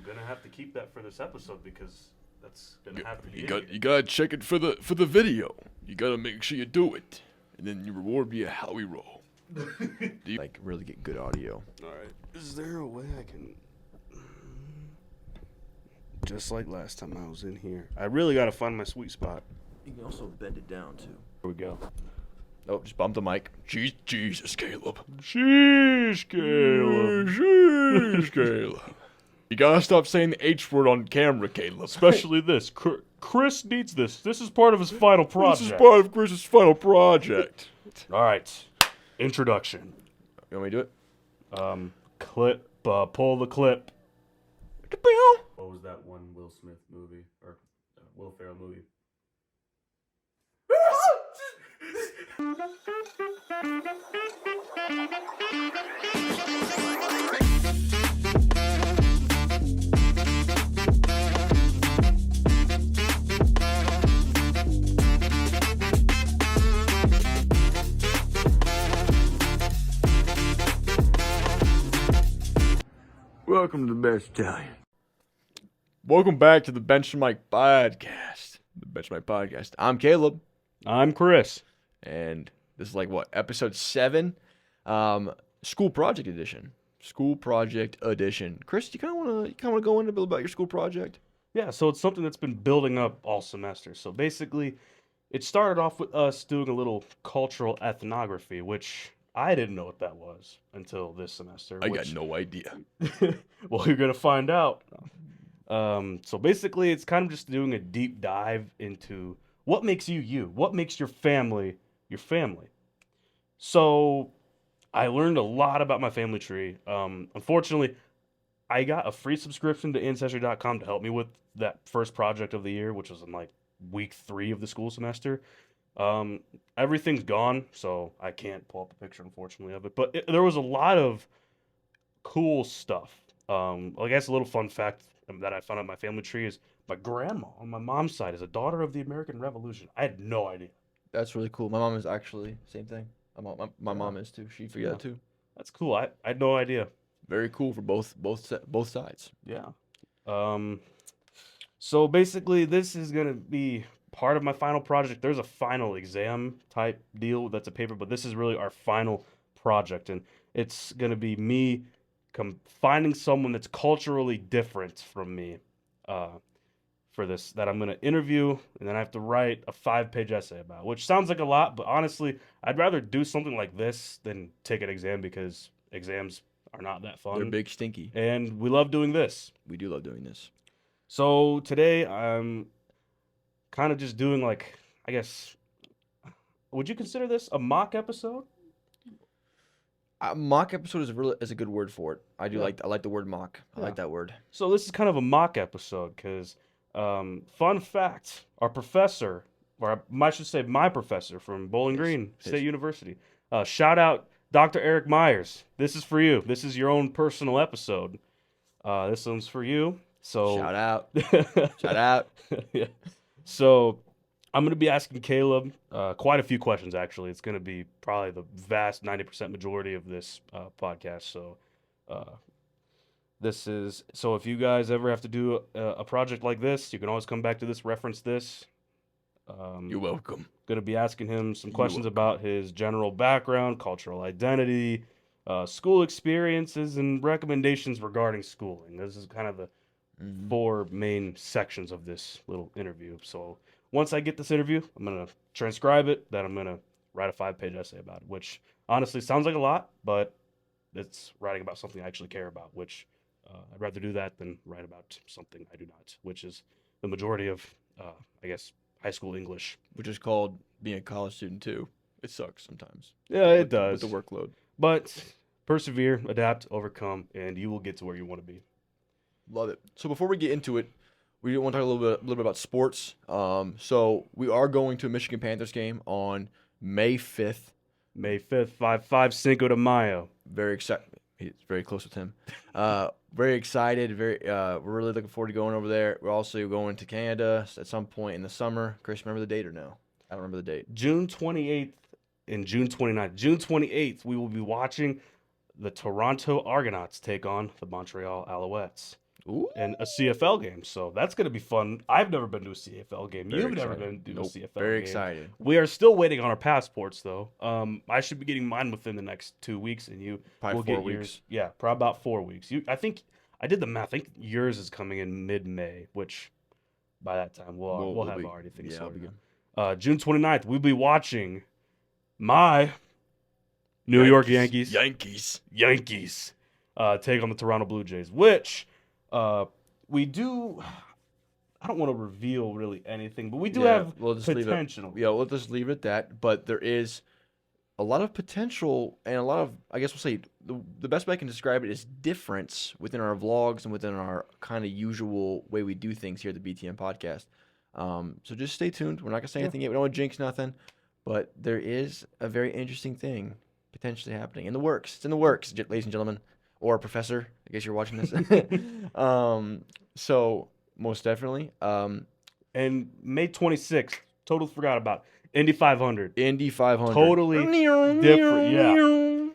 going to have to keep that for this episode because that's going to have to be You gotta check it for the video. You gotta make sure you do it. And then you reward me how we roll. Like, really get good audio. All right. Is there a way I can... Just like last time I was in here. I really got to find my sweet spot. You can also bend it down, too. Here we go. Oh, just bump the mic. Jesus, Caleb. Sheesh, Caleb. Sheesh, Caleb. You gotta stop saying the H word on camera, Caleb. Especially this. Chris needs this. This is part of his final project. This is part of Chris's final project. All right. Introduction. You want me to do it? Clip. Pull the clip. What was that one Will Smith movie? Or Will Ferrell movie? Welcome to the Best Italian. Welcome back to the Bench and Mike podcast. The Bench and Mike podcast. I'm Caleb. I'm Chris. And this is like what, episode 7? School project edition. School project edition. Chris, you kind of want to go into a bit about your school project? Yeah, so it's something that's been building up all semester. So basically, it started off with us doing a little cultural ethnography, which I didn't know what that was until this semester. I got no idea. Well, you're going to find out. So basically, it's kind of just doing a deep dive into what makes you you, what makes your family your family. So I learned a lot about my family tree. Unfortunately, I got a free subscription to Ancestry.com to help me with that first project of the year, which was in like week 3 of the school semester. Everything's gone, so I can't pull up a picture, unfortunately, of it. But there was a lot of cool stuff. I guess a little fun fact that I found out my family tree is my grandma on my mom's side is a daughter of the American Revolution. I had no idea. That's really cool. My mom is actually same thing. My mom is too. She figured that too. That's cool. I had no idea. Very cool for both sides. Yeah. So basically, this is gonna be part of my final project. There's a final exam type deal that's a paper, but this is really our final project, and it's gonna be me finding someone that's culturally different from me for this, that I'm going to interview, and then I have to write a 5-page essay about, which sounds like a lot, but honestly, I'd rather do something like this than take an exam because exams are not that fun. They're big stinky. And we love doing this. We do love doing this. So today, I'm kind of just doing like, I guess, would you consider this a mock episode? Mock episode is a good word for it. I like the word mock. I Yeah. like that word. So this is kind of a mock episode because, fun fact, our professor, or I should say my professor from Bowling Green State University, shout out Dr. Eric Myers. This is for you. This is your own personal episode. This one's for you. So Shout out. Shout out. Yeah. So I'm going to be asking Caleb quite a few questions, actually. It's going to be probably the vast 90% majority of this podcast. So so if you guys ever have to do a project like this, you can always come back to this, reference this. You're welcome. Going to be asking him some questions about his general background, cultural identity, school experiences, and recommendations regarding schooling. This is kind of the 4 main sections of this little interview. So once I get this interview, I'm going to transcribe it, then I'm going to write a 5-page essay about it, which honestly sounds like a lot, but it's writing about something I actually care about, which I'd rather do that than write about something I do not, which is the majority of, I guess, high school English. Which is called being a college student too. It sucks sometimes. Yeah, it does. With the workload. But persevere, adapt, overcome, and you will get to where you want to be. Love it. So before we get into it, we want to talk a little bit about sports. So we are going to a Michigan Panthers game on May 5th. May 5th, 5-5 Cinco de Mayo. Very excited. He's very close with him. Very excited. We're really looking forward to going over there. We're also going to Canada at some point in the summer. Chris, remember the date or no? I don't remember the date. June 28th and June 29th. June 28th, we will be watching the Toronto Argonauts take on the Montreal Alouettes. Ooh, and a CFL game. So that's going to be fun. I've never been to a CFL game. very You've never excited. been to a Nope, CFL very game. excited. We are still waiting on our passports, though. I should be getting mine within the next 2 weeks, and you Probably will 4 get weeks. yours. Yeah, probably about 4 weeks. I think I did the math. I think yours is coming in mid-May, which by that time we'll We'll have be, already things yeah, I'll be sorted good. out. June 29th, we'll be watching my New York Yankees Yankees take on the Toronto Blue Jays, which we do. I don't want to reveal really anything, but we do have we'll just leave it. potential. Yeah, we'll just leave it at that. But there is a lot of potential and a lot of, I guess we'll say, the best way I can describe it is difference within our vlogs and within our kind of usual way we do things here at the BTM podcast. So just stay tuned. We're not gonna say anything yet. We don't want to jinx nothing, but there is a very interesting thing potentially happening in the works. It's in the works, ladies and gentlemen, or professor. I guess you're watching this. So most definitely. And May 26th, totally forgot about Indy 500. Indy 500. Totally different. Yeah.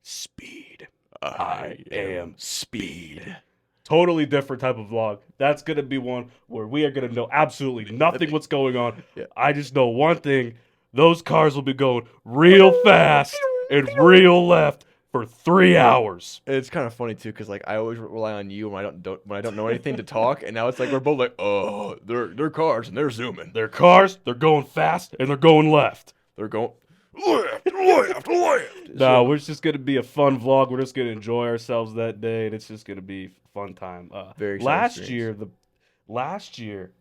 Speed. I am speed. Totally different type of vlog. That's going to be one where we are going to know absolutely nothing what's going on. Yeah. I just know one thing. Those cars will be going real fast and real left for 3 hours. It's kind of funny too, because like I always rely on you when I don't know anything to talk, and now it's like we're both like, oh, they're cars and they're zooming. They're cars, they're going fast, and they're going left. They're going left. No, it's just going to be a fun vlog. We're just going to enjoy ourselves that day, and it's just going to be a fun time. Very exciting last year,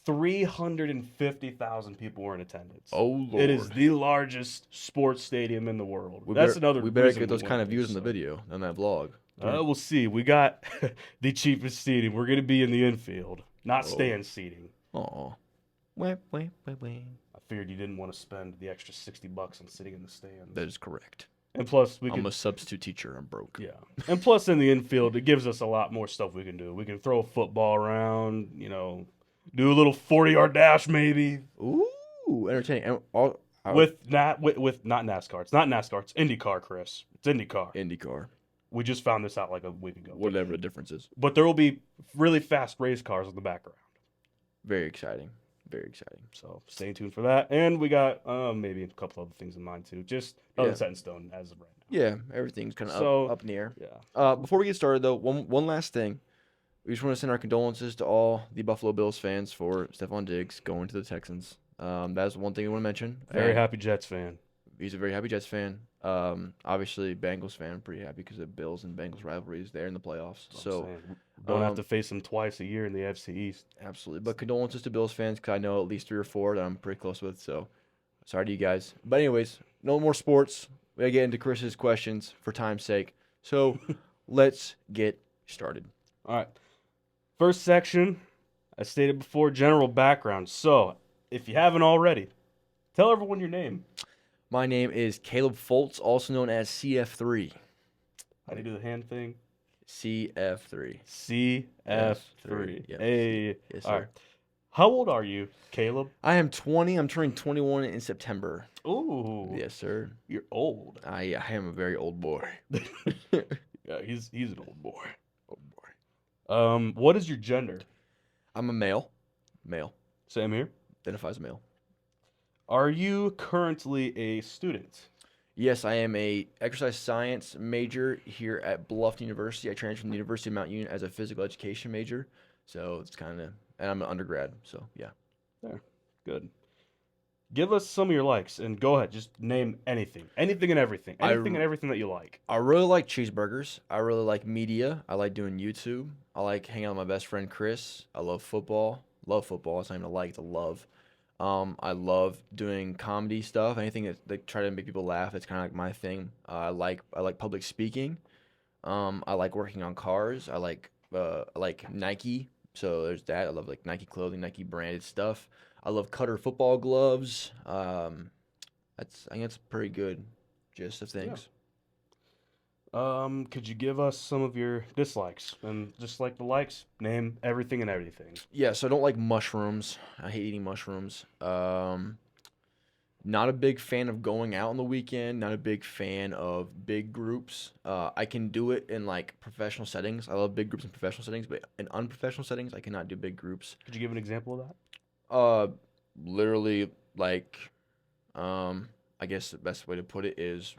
350,000 people were in attendance. Oh Lord! It is the largest sports stadium in the world. We That's better, another. We better reason get we those went kind of there, views in the so. video on that vlog. We'll see. We got the cheapest seating. We're going to be in the infield, not Oh. stand seating. Oh, I figured you didn't want to spend the extra $60 on sitting in the stands. That is correct. And plus, I'm a substitute teacher. I'm broke. yeah. And plus, in the infield, it gives us a lot more stuff we can do. We can throw a football around, do a little 40-yard dash maybe. Ooh, entertaining. And With not NASCAR. It's not NASCAR. It's IndyCar, Chris. It's IndyCar. IndyCar, We just found this out like a week ago. whatever the difference is. But there will be really fast race cars in the background. Very exciting. Very exciting. So stay tuned for that. And we got maybe a couple other things in mind too. Just nothing set in stone as of right now. Yeah, everything's kind of So- up in the air. Yeah. Before we get started, though, one last thing. We just want to send our condolences to all the Buffalo Bills fans for Stephon Diggs going to the Texans. That is one thing we want to mention. Very And happy Jets fan. He's a very happy Jets fan. Obviously, Bengals fan, pretty happy because of Bills and Bengals rivalries there in the playoffs. That's what I'm So, saying. Don't have to face them twice a year in the FC East. absolutely. But condolences to Bills fans because I know at least 3 or 4 that I'm pretty close with. So, sorry to you guys. But anyways, no more sports. We gotta get into Chris's questions for time's sake. So, let's get started. All right. First section, as stated before, general background. So, if you haven't already, tell everyone your name. My name is Caleb Foltz, also known as CF3. How do you do the hand thing? CF3. CF3. Yep. Hey. Yes, All sir. right. How old are you, Caleb? I am 20. I'm turning 21 in September. Ooh. Yes, sir. You're old. I am a very old boy. Yeah, he's an old boy. Old boy. What is your gender? I'm a male. Male. Same here. Identifies as male. Are you currently a student? Yes, I am a exercise science major here at Bluffton University. I transferred from the University of Mount Union as a physical education major. So it's kind of, and I'm an undergrad. So yeah. Good. Give us some of your likes and go ahead. Just name anything. Anything and everything. Anything and everything that you like. I really like cheeseburgers. I really like media. I like doing YouTube. I like hanging out with my best friend Chris. I love football. Love football. It's not even a like, it's a love. I love doing comedy stuff. Anything that try to make people laugh. It's kind of like my thing. I like public speaking. I like working on cars. I like Nike. So there's that. I love like Nike clothing, Nike branded stuff. I love Cutter football gloves. I think that's pretty good gist of things. Could you give us some of your dislikes? And just like the likes, name everything and everything. Yeah, so I don't like mushrooms. I hate eating mushrooms. Not a big fan of going out on the weekend. Not a big fan of big groups. I can do it in like professional settings. I love big groups in professional settings, but in unprofessional settings, I cannot do big groups. Could you give an example of that? Uh, literally like Um, I guess the best way to put it is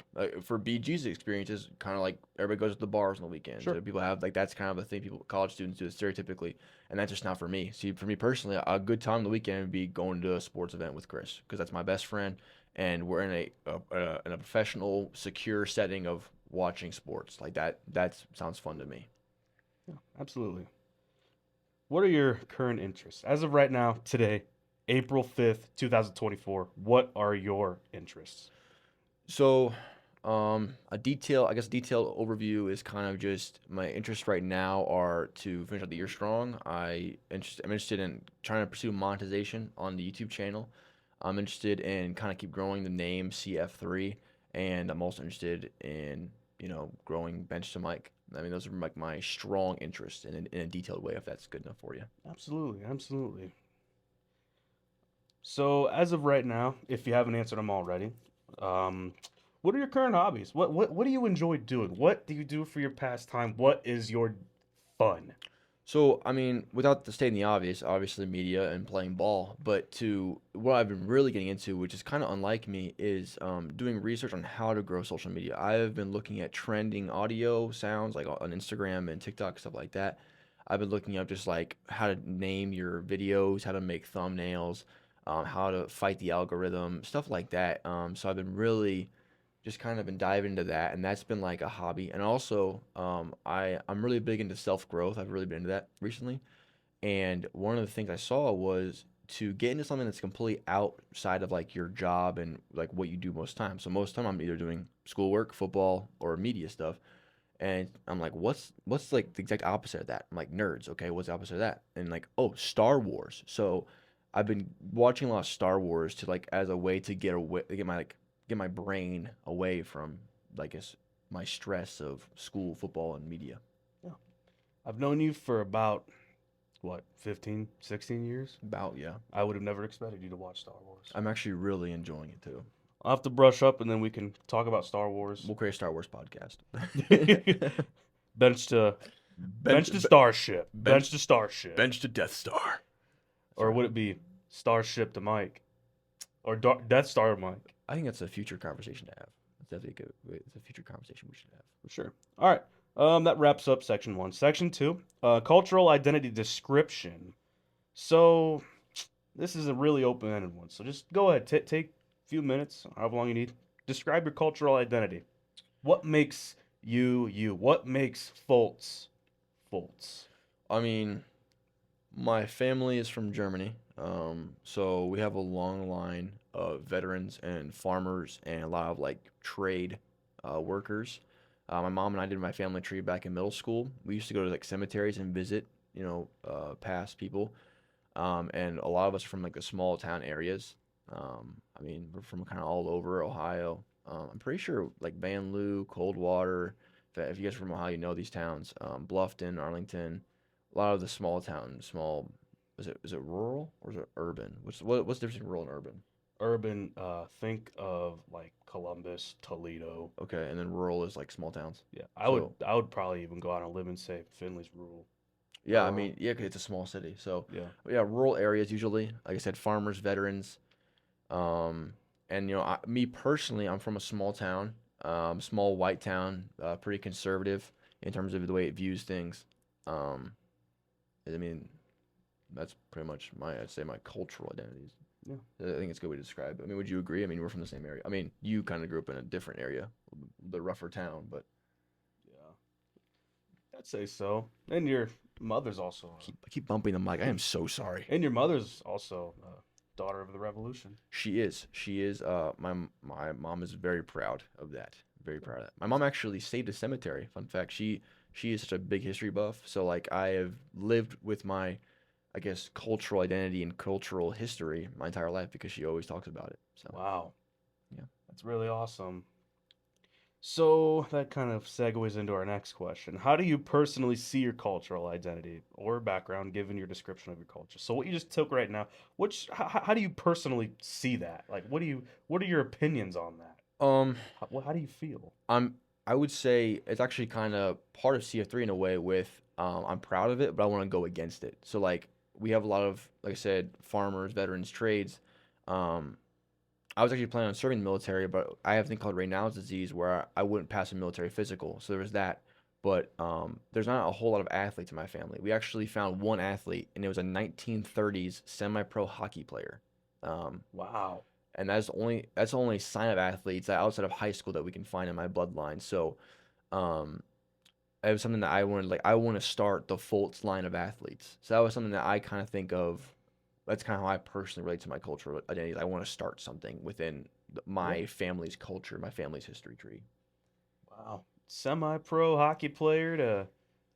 for BG's experiences, kind of like everybody goes to the bars on the weekends. Sure. People have like that's kind of a thing people college students do stereotypically, and that's just not for me. See, for me personally, a good time on the weekend would be going to a sports event with Chris because that's my best friend, and we're in a professional, secure setting of watching sports like that. That sounds fun to me. Yeah, absolutely. What are your current interests as of right now, today, April 5th, 2024? What are your interests? So, I guess a detailed overview is kind of just my interests right now are to finish out the year strong. I'm interested in trying to pursue monetization on the YouTube channel. I'm interested in kind of keep growing the name CF3, and I'm also interested in, growing bench to mic. I mean, those are like my strong interests in a detailed way, if that's good enough for you. Absolutely, absolutely. So, as of right now, if you haven't answered them already, um, what are your current hobbies? What do you enjoy doing? What do you do for your pastime? What is your fun? So, I mean, without the stating the obvious, obviously media and playing ball, but to what I've been really getting into, which is kind of unlike me, is doing research on how to grow social media. I have been looking at trending audio sounds like on Instagram and TikTok, stuff like that. I've been looking up just like how to name your videos, how to make thumbnails, how to fight the algorithm, stuff like that. So I've been really just kind of been diving into that, and that's been like a hobby. And also, I'm really big into self growth. I've really been into that recently. And one of the things I saw was to get into something that's completely outside of like your job and like what you do most times. So most time I'm either doing schoolwork, football, or media stuff. And I'm like, what's like the exact opposite of that? I'm like, nerds. Okay, what's the opposite of that? And like, oh, Star Wars. So I've been watching a lot of Star Wars to like as a way to get away, get my brain away from like my stress of school, football, and media. Yeah. I've known you for about, what, 15, 16 years? About yeah, I would have never expected you to watch Star Wars. I'm actually really enjoying it too. I'll have to brush up and then we can talk about Star Wars. We'll create a Star Wars podcast. bench to bench, bench to Starship. bench, Bench to Starship. bench to Death Star. Or would it be Starship to Mike? Or Death Star to Mike? I think that's a future conversation to have. It's definitely good. It's a future conversation we should have. For sure. All right. That wraps up section 1. Section 2, cultural identity description. So this is a really open-ended one. So just go ahead, take a few minutes, however long you need. Describe your cultural identity. What makes you you? What makes Fultz Fultz? I mean, my family is from Germany, so we have a long line of veterans and farmers and a lot of like trade workers. My mom and I did my family tree back in middle school. We used to go to like cemeteries and visit, past people. And a lot of us are from like the small town areas. I mean, we're from kind of all over Ohio. I'm pretty sure like Van Loo, Coldwater. If you guys are from Ohio, you know these towns. Bluffton, Arlington, a lot of the small towns. Small, is it rural or is it urban? What's the difference between rural and urban? Urban, think of like Columbus, Toledo. Okay, and then rural is like small towns. Yeah, So I would probably even go out on a limb and say Finley's rural. yeah, I Rural. mean yeah, 'cause it's a small city. So Yeah. yeah, rural areas usually. Like I said, farmers, veterans. Um, and me personally, I'm from a small town, small white town, pretty conservative in terms of the way it views things. Um, I mean, that's pretty much I'd say my cultural identities. Yeah. I think it's a good way to describe it. I mean, would you agree? I mean, we're from the same area. I mean, you kind of grew up in a different area, the rougher town, but Yeah. I'd say so. And your mother's also, I keep bumping the mic. I am so sorry. and your mother's also daughter of the revolution. She is. She is. My mom is very proud of that. Very proud of that. My mom actually saved a cemetery. Fun fact. She is such a big history buff. So like I have lived with my, I guess, cultural identity and cultural history my entire life because she always talks about it. So Wow. yeah. That's really awesome. So that kind of segues into our next question. How do you personally see your cultural identity or background given your description of your culture? So what you just took right now, how do you personally see that? Like what are your opinions on that? Um, How do you feel? I'm I would say it's actually kind of part of CF3 in a way with I'm proud of it, but I want to go against it. So like we have a lot of, like I said, farmers, veterans, trades. Um, I was actually planning on serving the military, but I have a thing called Raynaud's disease where I wouldn't pass a military physical. So there was that. But there's not a whole lot of athletes in my family. We actually found one athlete, and it was a 1930s semi-pro hockey player. Um, Wow. and that's the only sign of athletes that outside of high school that we can find in my bloodline. So um, it was something that I wanted. Like I want to start the Fultz line of athletes. So that was something that I kind of think of. That's kind of how I personally relate to my cultural identity. I want to start something within Yeah. my family's culture, my family's history tree. Wow. Semi-pro hockey player to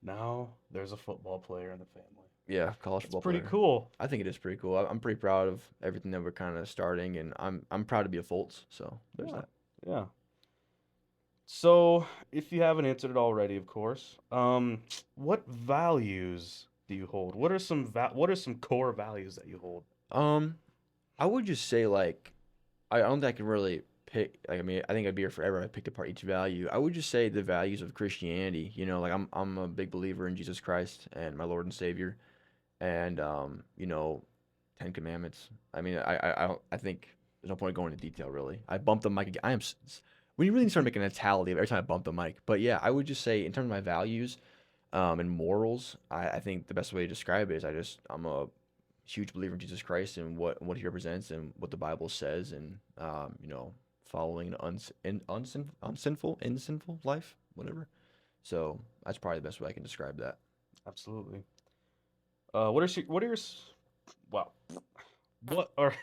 now there's a football player in the family. Yeah, college That's football pretty player. cool. I think it is pretty cool. I'm pretty proud of everything that we're kind of starting, and I'm proud to be a Fultz. So there's Yeah. that. Yeah. So, if you haven't answered it already, of course, what values do you hold? What are some core values that you hold? Um, I would just say like I don't think I can really pick. Like, I mean, I think I'd be here forever. I picked apart each value. I would just say the values of Christianity. You know, like I'm a big believer in Jesus Christ and my Lord and Savior, and Ten Commandments. I mean, I think there's no point in going into detail really. I bumped the mic again. When you really start making a tally of every time I bump the mic. But yeah, I would just say in terms of my values, and morals, I think the best way to describe it is I'm a huge believer in Jesus Christ and what he represents and what the Bible says and following an unsinful life, whatever. So that's probably the best way I can describe that. Absolutely. What are your wow? What are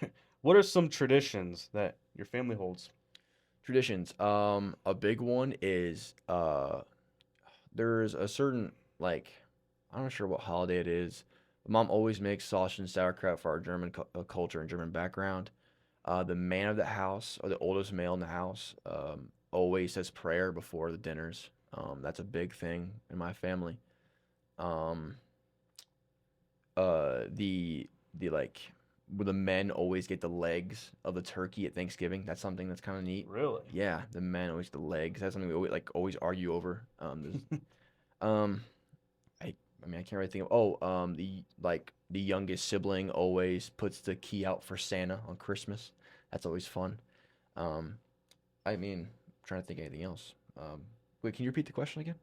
what are some traditions that your family holds? Traditions. A big one is there's a certain like I'm not sure what holiday it is. Mom always makes sausage and sauerkraut for our German culture and German background. The man of the house, or the oldest male in the house, always says prayer before the dinners. That's a big thing in my family. Um, the like, where the men always get the legs of the turkey at Thanksgiving. That's something that's kind of neat. Really? Yeah, the men always get the legs. That's something we always argue over. Um, I mean, I can't really think of. Oh, the youngest sibling always puts the key out for Santa on Christmas. That's always fun. Um, I mean, I'm trying to think of anything else. Wait, can you repeat the question again?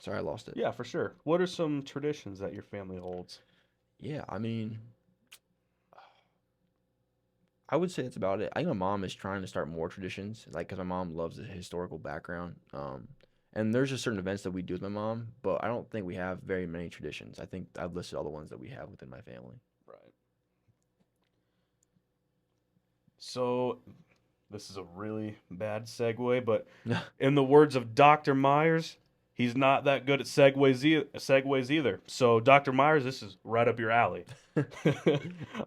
Sorry, I lost it. Yeah, for sure. What are some traditions that your family holds? Yeah, I mean, I would say that's about it. I think my mom is trying to start more traditions, like because my mom loves the historical background. And there's just certain events that we do with my mom, but I don't think we have very many traditions. I think I've listed all the ones that we have within my family. Right. So this is a really bad segue, but in the words of Dr. Myers, he's not that good at segues either. So, Dr. Myers, this is right up your alley.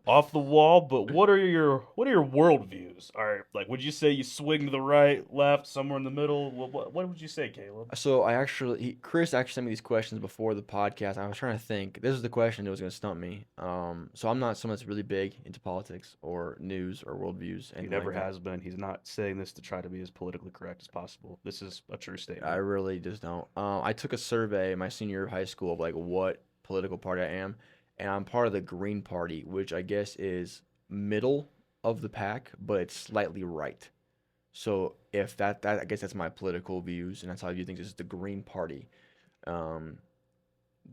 Off the wall, but what are your worldviews? All right, like would you say you swing to the right, left, somewhere in the middle? What would you say, Caleb? So Chris actually sent me these questions before the podcast. I was trying to think. This is the question that was going to stump me. So I'm not someone that's really big into politics or news or worldviews, He anything never like that. has been. He's not saying this to try to be as politically correct as possible. This is a true I statement. really just don't. I took a survey my senior year of high school of like what political party I am, and I'm part of the Green Party, which I guess is middle of the pack, but it's slightly right. So if that I guess that's my political views, and that's how I view things. Is the Green Party. Um,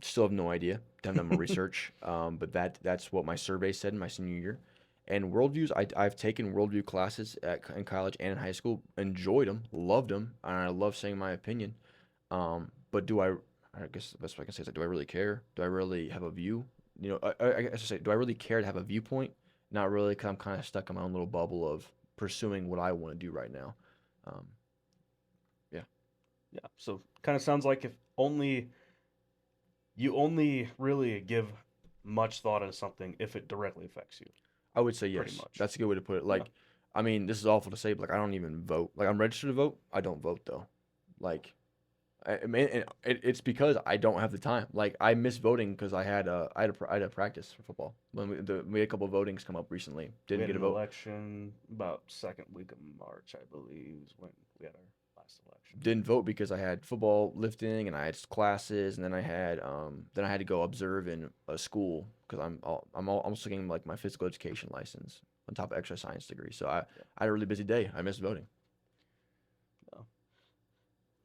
Still have no idea. Haven't done my research. But that's what my survey said in my senior year. And worldviews, I've taken worldview classes in college and in high school. Enjoyed them, loved them, and I love saying my opinion. But do I? I guess the best way I can say is like, do I really care? Do I really have a view? I guess I say, do I really care to have a viewpoint? Not really, because I'm kind of stuck in my own little bubble of pursuing what I want to do right now. Um, yeah, Yeah. So kind of sounds like if only you only really give much thought into something if it directly affects you, I would say pretty yes. much. That's a good way to put it. Yeah. Like, I mean, this is awful to say, but like, I don't even vote. Like, I'm registered to vote. I don't vote though. Like, I mean, it's because I don't have the time. Like, I miss voting because I had a practice for football when we had a couple of votings come up recently. We Didn't had get a an vote. election about second week of March, I believe, is when we had our last election. Didn't vote because I had football, lifting, and I had classes, and then I had to go observe in a school because I'm almost getting like my physical education license on top of extra science degree. So Yeah. I had a really busy day. I missed voting. No.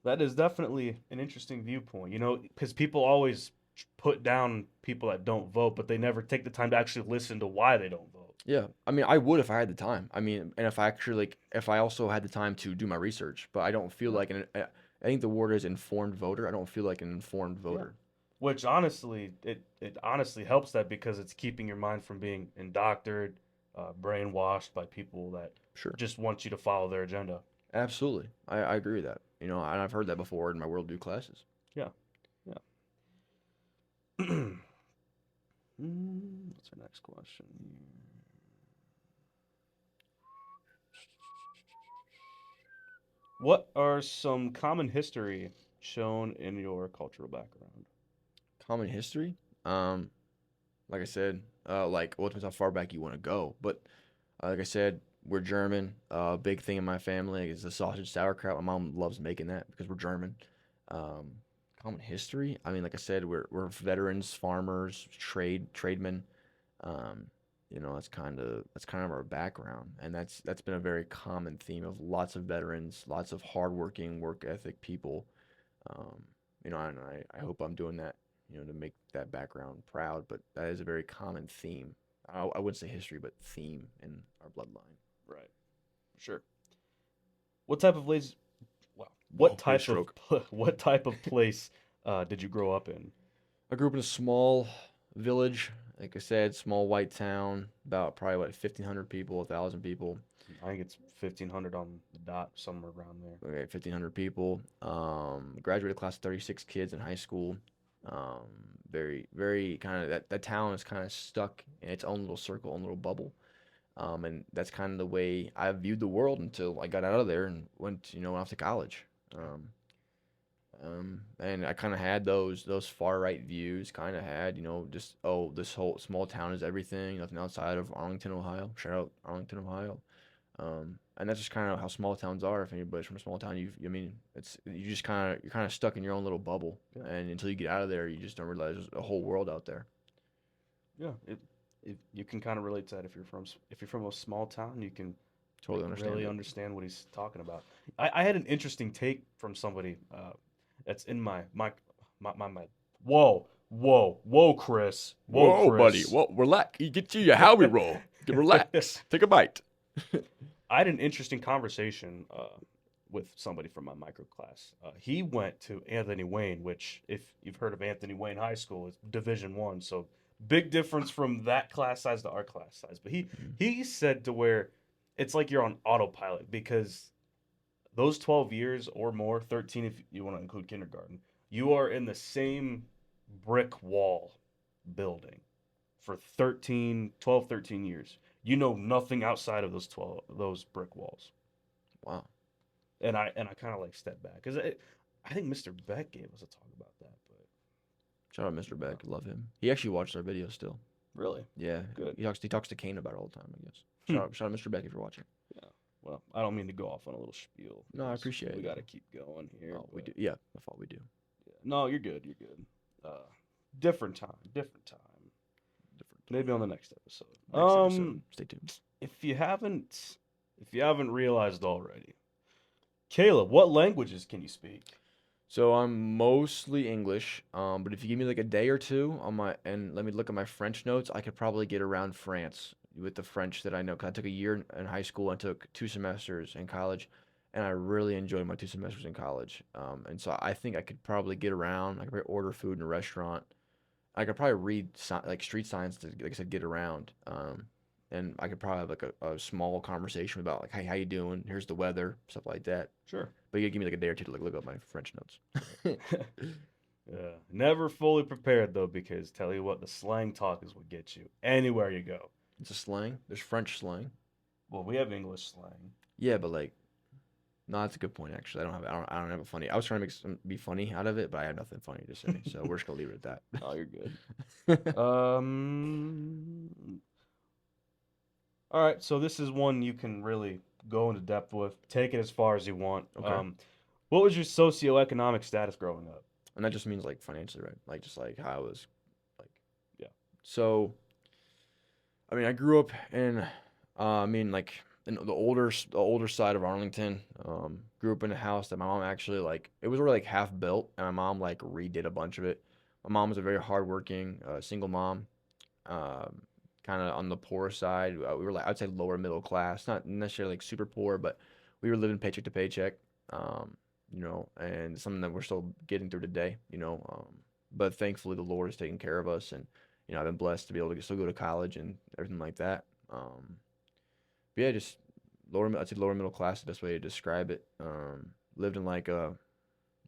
That is definitely an interesting viewpoint, because people always put down people that don't vote, but they never take the time to actually listen to why they don't vote. Yeah, I mean, I would if I had the time. I mean, and if I actually if I also had the time to do my research, but I don't feel Yeah. like I think the word is informed voter. I don't feel like an informed Yeah. voter. Which honestly, it honestly helps that because it's keeping your mind from being indoctored, brainwashed by people that Sure, just want you to follow their agenda. absolutely, I agree with that. You know, and I've heard that before in my worldview classes. Yeah. Yeah. What's our next question here? What are some common history shown in your cultural background? Common history. Um, like I said, like well, it depends how far back you want to go. But like I said, we're German. Big thing in my family is the sausage sauerkraut. My mom loves making that because we're German. Um, common history. I mean, like I said, we're veterans, farmers, trademen. Um, you know, that's kind of our background, and that's been a very common theme of lots of veterans, lots of hardworking, work ethic people. Um, you know, and I hope I'm doing that, you know, to make that background proud. But that is a very common theme. I wouldn't say history, but theme in our bloodline. Right. Sure. What type of place? Wow. Whoa, made a stroke. What type of place did you grow up in? I grew up in a small village, like I said, small white town, about probably what 1,500 people, 1,000 people. I think it's 1,500 on the dot, somewhere around there. Okay, 1,500 people. Graduated class of 36 kids in high school. Um, very kind of that town is kind of stuck in its own little circle, own little bubble. And that's kind of the way I viewed the world until I got out of there and went, you know, went off to college. Um, and I kind of had those far right views. Kind of had, you know, just oh, this whole small town is everything. Nothing outside of Arlington, Ohio. Shout out Arlington, Ohio. And that's just kind of how small towns are. If anybody's from a small town, I mean, it's you're kind of stuck in your own little bubble, Yeah. and until you get out of there, you just don't realize there's a whole world out there. Yeah. You can kind of relate to that if you're from a small town, you can Totally understand really it. understand what he's talking about. I had an interesting take from somebody that's in my whoa, Chris, whoa, Whoa, buddy. Chris. Whoa, relax. You get to your how we roll. Relax. Take a bite. I had an interesting conversation with somebody from my micro class. He went to Anthony Wayne, which, if you've heard of Anthony Wayne High School, is Division One. So big difference from that class size to our class size. But he said to where it's like you're on autopilot because those 12 years or more, 13 if you want to include kindergarten, you are in the same brick wall building for 13 years. You know nothing outside of those brick walls. Wow. And I kind of like step back because I think Mr. Beck gave us a talk about that, but Shout out Mr. Beck. Love him. He actually watched our videos still. really Yeah. good. He talks to Kane about it all the time, I guess. Hmm. Shout out Mr. Beck if you're watching. Yeah. Well, I don't mean to go off on a little spiel. No, I 'cause appreciate we it. got to keep going here. Oh, we but do. Yeah, I thought we do. yeah. No, you're good. You're good. Different time. Different time. Different. Maybe on the next episode. Next episode. Stay tuned. If you haven't realized already, Caleb, what languages can you speak? So I'm mostly English, but if you give me like a day or two on my and let me look at my French notes, I could probably get around France with the French that I know. 'Cause I took a year in high school and took 2 semesters in college, and I really enjoyed my 2 semesters in college. And so I think I could probably get around. I could probably order food in a restaurant. I could probably read like street signs to, like I said, get around. And I could probably have like a small conversation about like, hey, how you doing? Here's the weather, stuff like that. Sure. But you give me like a day or two to like look up my French notes. Yeah. Never fully prepared though, because tell you what, the slang talk is what gets you anywhere you go. It's a slang. There's French slang. Well, we have English slang. Yeah, but like No, that's a good point. Actually, I don't have a funny. I was trying to be funny out of it, but I had nothing funny to say. So we're just gonna leave it at Oh, you're good. that. All right, so this is one you can really go into depth with. Take it as far as you want. Okay. What was your socioeconomic status growing up? And that just means like financially, right? Like just like how I was, like. Yeah. So, I mean, I grew up in, I mean, like in the older side of Arlington. Grew up in a house that my mom actually like. It was already like half built, and my mom like redid a bunch of it. My mom was a very hardworking, single mom. Um, kind of on the poor side. We were like I'd say lower middle class, not necessarily like super poor, but we were living paycheck to paycheck. And something that we're still getting through today. But thankfully the Lord has taken care of us, and I've been blessed to be able to still go to college and everything like that. But yeah, just I'd say lower middle class, the best way to describe it. Lived in like a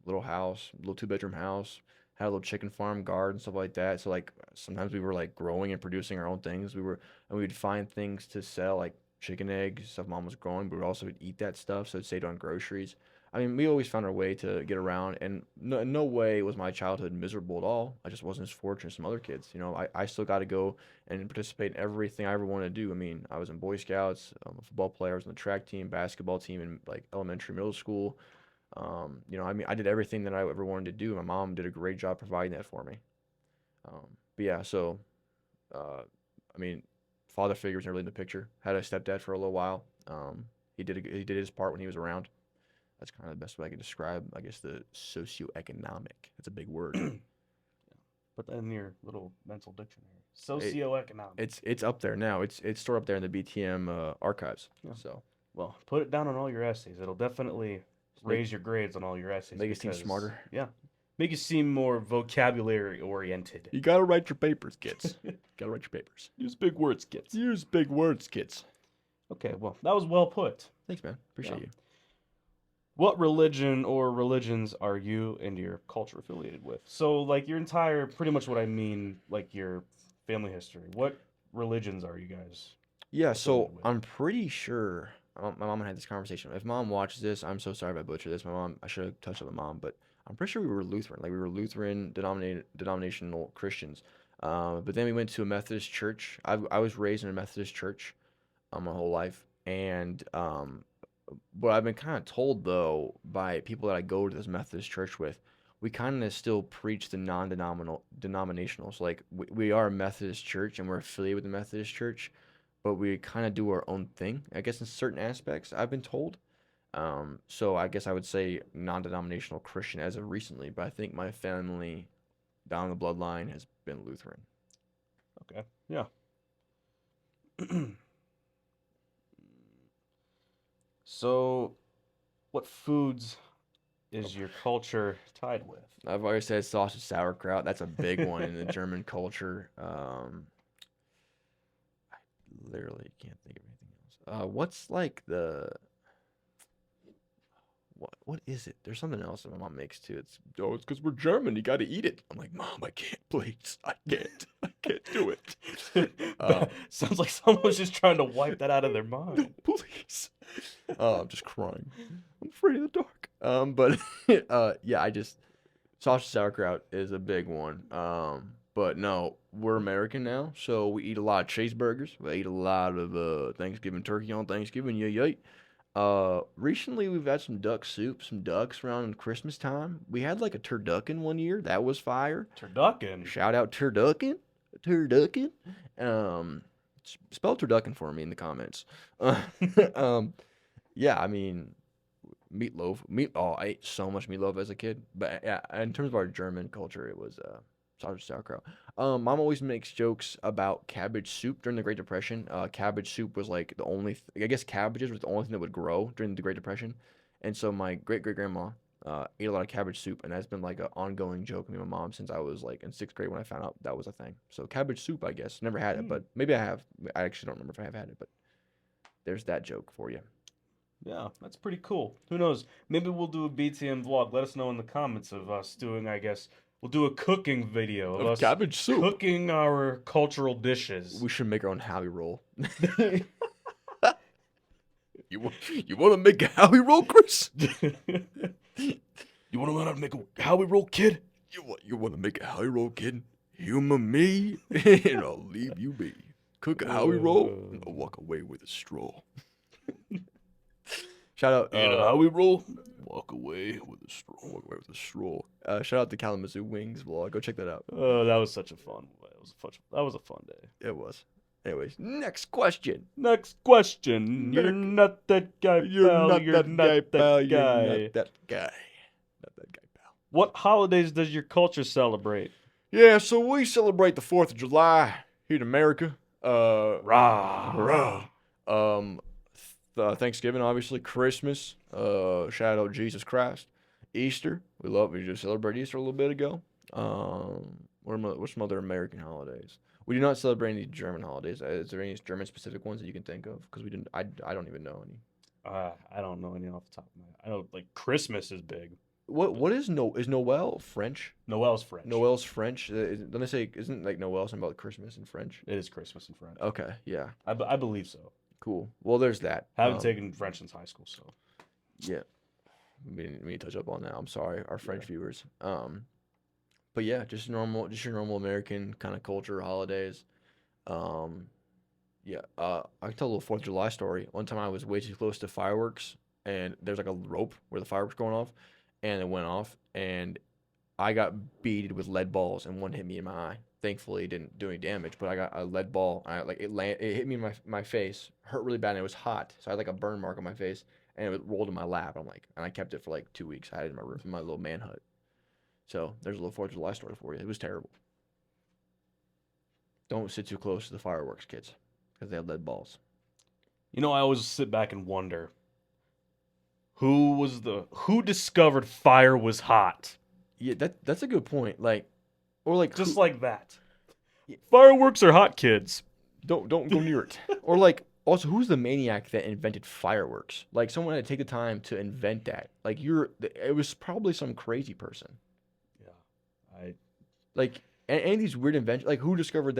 little house, little 2-bedroom house, had a little chicken farm, garden, stuff like that. So like sometimes we were like growing and producing our own things. And we'd find things to sell like chicken eggs, stuff mom was growing, but we also would eat that stuff, so it'd save on groceries. I mean, we always found our way to get around, and in no way was my childhood miserable at all. I just wasn't as fortunate as some other kids. I still got to go and participate in everything I ever wanted to do. I mean, I was in Boy Scouts, a football player, I was on the track team, basketball team in like elementary, middle school. I mean, I did everything that I ever wanted to do. My mom did a great job providing that for me. But yeah, so uh, I mean, father figure was never really in the picture. Had a stepdad for a little while. He did his part when he was around. That's kind of the best way I could describe, I guess, the socioeconomic. That's a big word. Put that in your little mental dictionary. It, Socioeconomic. it's up there now. It's stored up there in the BTM archives. Yeah. So Well, put it down on all your essays. It'll definitely make raise your grades on all your essays. make us seem Because, smarter. yeah, make you seem more vocabulary oriented. You gotta write your papers, kids. Gotta write your papers. Use big words, kids. Use big words, kids. Okay, well, that was well put. Thanks, man. Appreciate Yeah. you. What religion or religions are you and your culture affiliated with? So, like, your entire, pretty much what I mean, like, your family history. What religions are you guys Yeah, so affiliated with? I'm pretty sure my mom and I had this conversation. If mom watches this, I'm so sorry if I butcher this. I should have touched on my mom, but I'm pretty sure we were Lutheran. Like we were Lutheran denominational Christians. But then we went to a Methodist church. I was raised in a Methodist church, my whole life, and what I've been kind of told though by people that I go to this Methodist church with, we kind of still preach the non-denominational. So like we are a Methodist church and we're affiliated with the Methodist church, but we kind of do our own thing, I guess, in certain aspects, I've been told. So I guess I would say non-denominational Christian as of recently, but I think my family down the bloodline has been Lutheran. Okay, yeah. So, what foods is your culture tied with? I've already said sausage sauerkraut. That's a big one in the German culture. I literally can't think of anything else. What's like the what is it? There's something else that my mom makes too. It's because we're German. You got to eat it. I'm like, Mom, I can't. Please, I can't. I can't do it. Sounds like someone's just trying to wipe that out of their No, mind. please. I'm just crying. I'm afraid of the dark. But yeah, I just sausage sauerkraut is a big one. But no, we're American now, so we eat a lot of cheeseburgers. We eat a lot of Thanksgiving turkey on Thanksgiving. Yay, yay. Recently we've had some duck soup, some ducks around Christmas time. We had like a turducken one year. That was fire. Turducken. Shout out turducken. Turducken. Spell turducken for me in the comments. Um, yeah, I mean, meatloaf. Oh, I ate so much meatloaf as a kid. But yeah, in terms of our German culture, it was sausage sauerkraut. Mom always makes jokes about cabbage soup during the Great Depression. Cabbage soup was like the only, I guess cabbages was the only thing that would grow during the Great Depression. And so my great great grandma ate a lot of cabbage soup, and that's been like an ongoing joke with me and my mom since I was like in sixth grade when I found out that was a thing. So cabbage soup, I guess. Never had it, Hmm. but maybe I have. I actually don't remember if I have had it, but there's that joke for you. Yeah, that's pretty cool. Who knows? Maybe we'll do a BTM vlog. Let us know in the comments of us doing, I guess, we'll do a cooking video of Of us cabbage soup. cooking our cultural dishes. We should make our own Howie roll. You want to make a how we roll, Chris? You want to learn how to make a how we roll, kid? You want to make a how we roll, kid? Humor me, and I'll leave you be. Cook a how we roll, and I'll walk away with a straw. Shout out, And how we roll? Walk away with a straw. walk away with a straw. Shout out to Kalamazoo Wings vlog. Go check that out. Oh, that was such a fun. That was a fun day. It was. Anyways, next question. Next question. You're not that guy, pal. You're not that guy. You're not that guy. Not that guy, pal. What holidays does your culture celebrate? Yeah, so we celebrate the 4th of July here in America. Rah. Thanksgiving, obviously. Christmas. Shout out Jesus Christ. Easter. We just celebrated Easter a little bit ago. What's some other American holidays? We do not celebrate any German holidays. Is there any German specific ones that you can think of? Because we didn't. I don't even know any. I don't know any off the top of my head. I know like Christmas is big. What is Noel French? Noel's French. Noel's French. Don't they say isn't like Noel something about Christmas in French? It is Christmas in French. Okay, yeah, I believe so. cool. Well, there's that. Haven't taken French since high school, so. Yeah, we need to touch up on that. I'm sorry, our French viewers. But yeah, just your normal American kind of culture, holidays. Yeah, I can tell a little 4th of July story. One time I was way too close to fireworks, and there's like a rope where the fireworks going off, and it went off, and I got beaded with lead balls, and one hit me in my eye. Thankfully, it didn't do any damage, but I got a lead ball. It hit me in my face, hurt really bad, and it was hot, so I had like a burn mark on my face, and it rolled in my lap. And I kept it for like 2 weeks. I had it in my room, in my little man hut. So there's a little 4th of July story for you. It was terrible. Don't sit too close to the fireworks, kids, because they have lead balls. You know, I always sit back and wonder who discovered fire was hot. Yeah, that's a good point. Just like that. Fireworks are hot, kids. Don't go near it. Or like, also, who's the maniac that invented fireworks? Like, someone had to take the time to invent that. Like, it was probably some crazy person. Yeah, like any of these weird inventions. Like, who discovered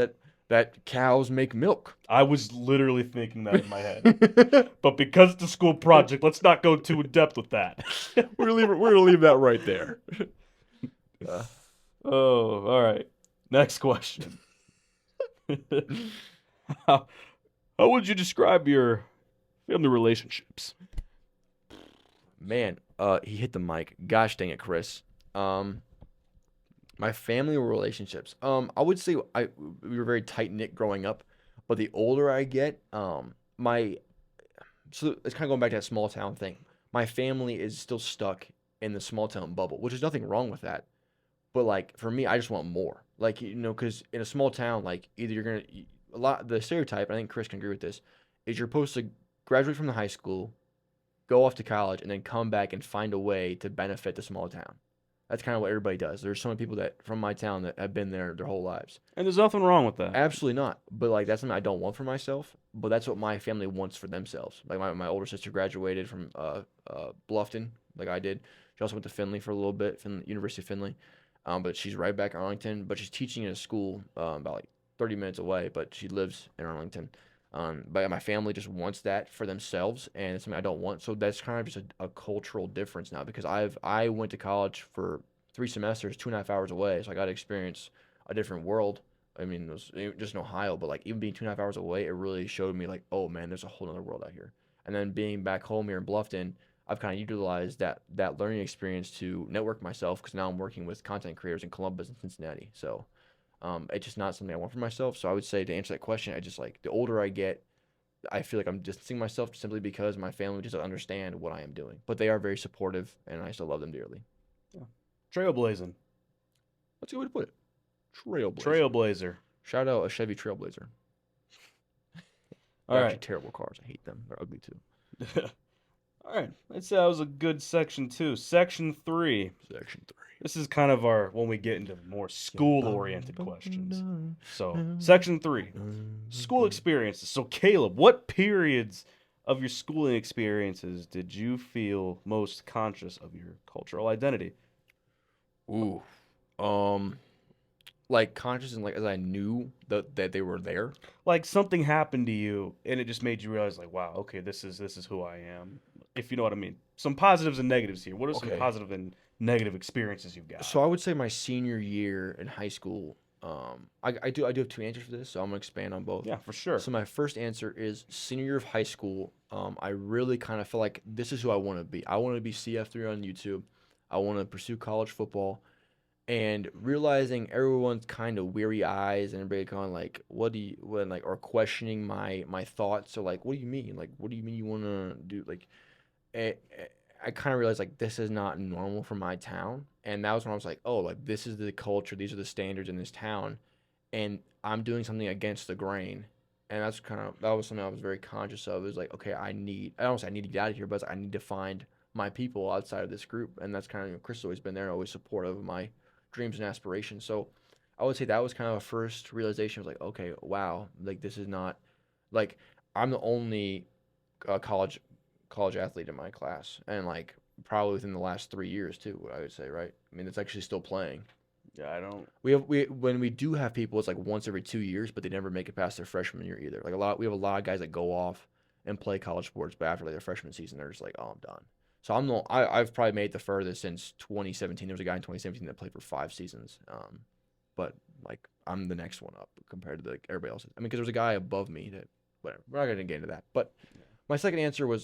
that cows make milk? I was literally thinking that in my head. But because it's a school project, let's not go too in depth with that. We're gonna leave that right there. Oh, all right. Next question. How would you describe your family relationships? Man, he hit the mic. Gosh dang it, Chris. My family relationships. I would say we were very tight knit growing up, but the older I get, so it's kind of going back to that small town thing. My family is still stuck in the small town bubble, which is nothing wrong with that. But like for me, I just want more. Like, you know, because in a small town, like either the stereotype, I think Chris can agree with this, is you're supposed to graduate from the high school, go off to college, and then come back and find a way to benefit the small town. That's kind of what everybody does. There's so many people that from my town that have been there their whole lives. And there's nothing wrong with that. Absolutely not. But like that's something I don't want for myself. But that's what my family wants for themselves. Like my older sister graduated from Bluffton, like I did. She also went to Findlay for a little bit, University of Findlay. But she's right back in Arlington. But she's teaching in a school about like 30 minutes away. But she lives in Arlington. But my family just wants that for themselves, and it's something I don't want. So that's kind of just a cultural difference now because I went to college for 3 semesters, 2.5 hours away, so I got to experience a different world. I mean, it was just in Ohio, but like even being 2.5 hours away, it really showed me like, oh man, there's a whole other world out here. And then being back home here in Bluffton, I've kind of utilized that learning experience to network myself because now I'm working with content creators in Columbus and Cincinnati. So. It's just not something I want for myself. So I would say to answer that question, I just like the older I get, I feel like I'm distancing myself simply because my family doesn't understand what I am doing. But they are very supportive, and I still love them dearly. Yeah. Trailblazing. That's a good way to put it. Trailblazer. Shout out a Chevy Trailblazer. All right. Terrible cars. I hate them. They're ugly too. All right. I'd say that was a good section 2. Section 3. This is kind of when we get into more school-oriented questions. So, section 3, school experiences. So, Caleb, what periods of your schooling experiences did you feel most conscious of your cultural identity? Ooh. like conscious and like as I knew that they were there. Like something happened to you and it just made you realize like, wow, okay, this is who I am. If you know what I mean. Some positives and negatives here. What are some Okay. positive and negative experiences you've got? So I would say my senior year in high school. I do have two answers for this, so I'm gonna expand on both. Yeah, for sure. So my first answer is senior year of high school. I really kind of feel like this is who I want to be. I want to be CF3 on YouTube. I want to pursue college football, and realizing everyone's kind of weary eyes and everybody kind of like, what do you, when like, or questioning my thoughts. So like, what do you mean? Like, what do you mean you want to do? Like, eh, eh, I kind of realized like this is not normal for my town, and that was when I was like, oh, like this is the culture, these are the standards in this town, and I'm doing something against the grain, and that was something I was very conscious of. It was like, okay, I don't say I need to get out of here, but I need to find my people outside of this group, and that's kind of, Chris has always been there, always supportive of my dreams and aspirations. So I would say that was kind of a first realization. I was like, okay, wow, like this is not like I'm the only college athlete in my class, and like probably within the last 3 years too. I would say, right? I mean, it's actually still playing. Yeah, I don't. We when we do have people, it's like once every 2 years, but they never make it past their freshman year either. Like we have a lot of guys that go off and play college sports, but after like their freshman season, they're just like, oh, I'm done. So I've probably made it the furthest since 2017. There was a guy in 2017 that played for 5 seasons. But like I'm the next one up compared to like everybody else. I mean, because there was a guy above me that whatever. We're not gonna get into that. But my second answer would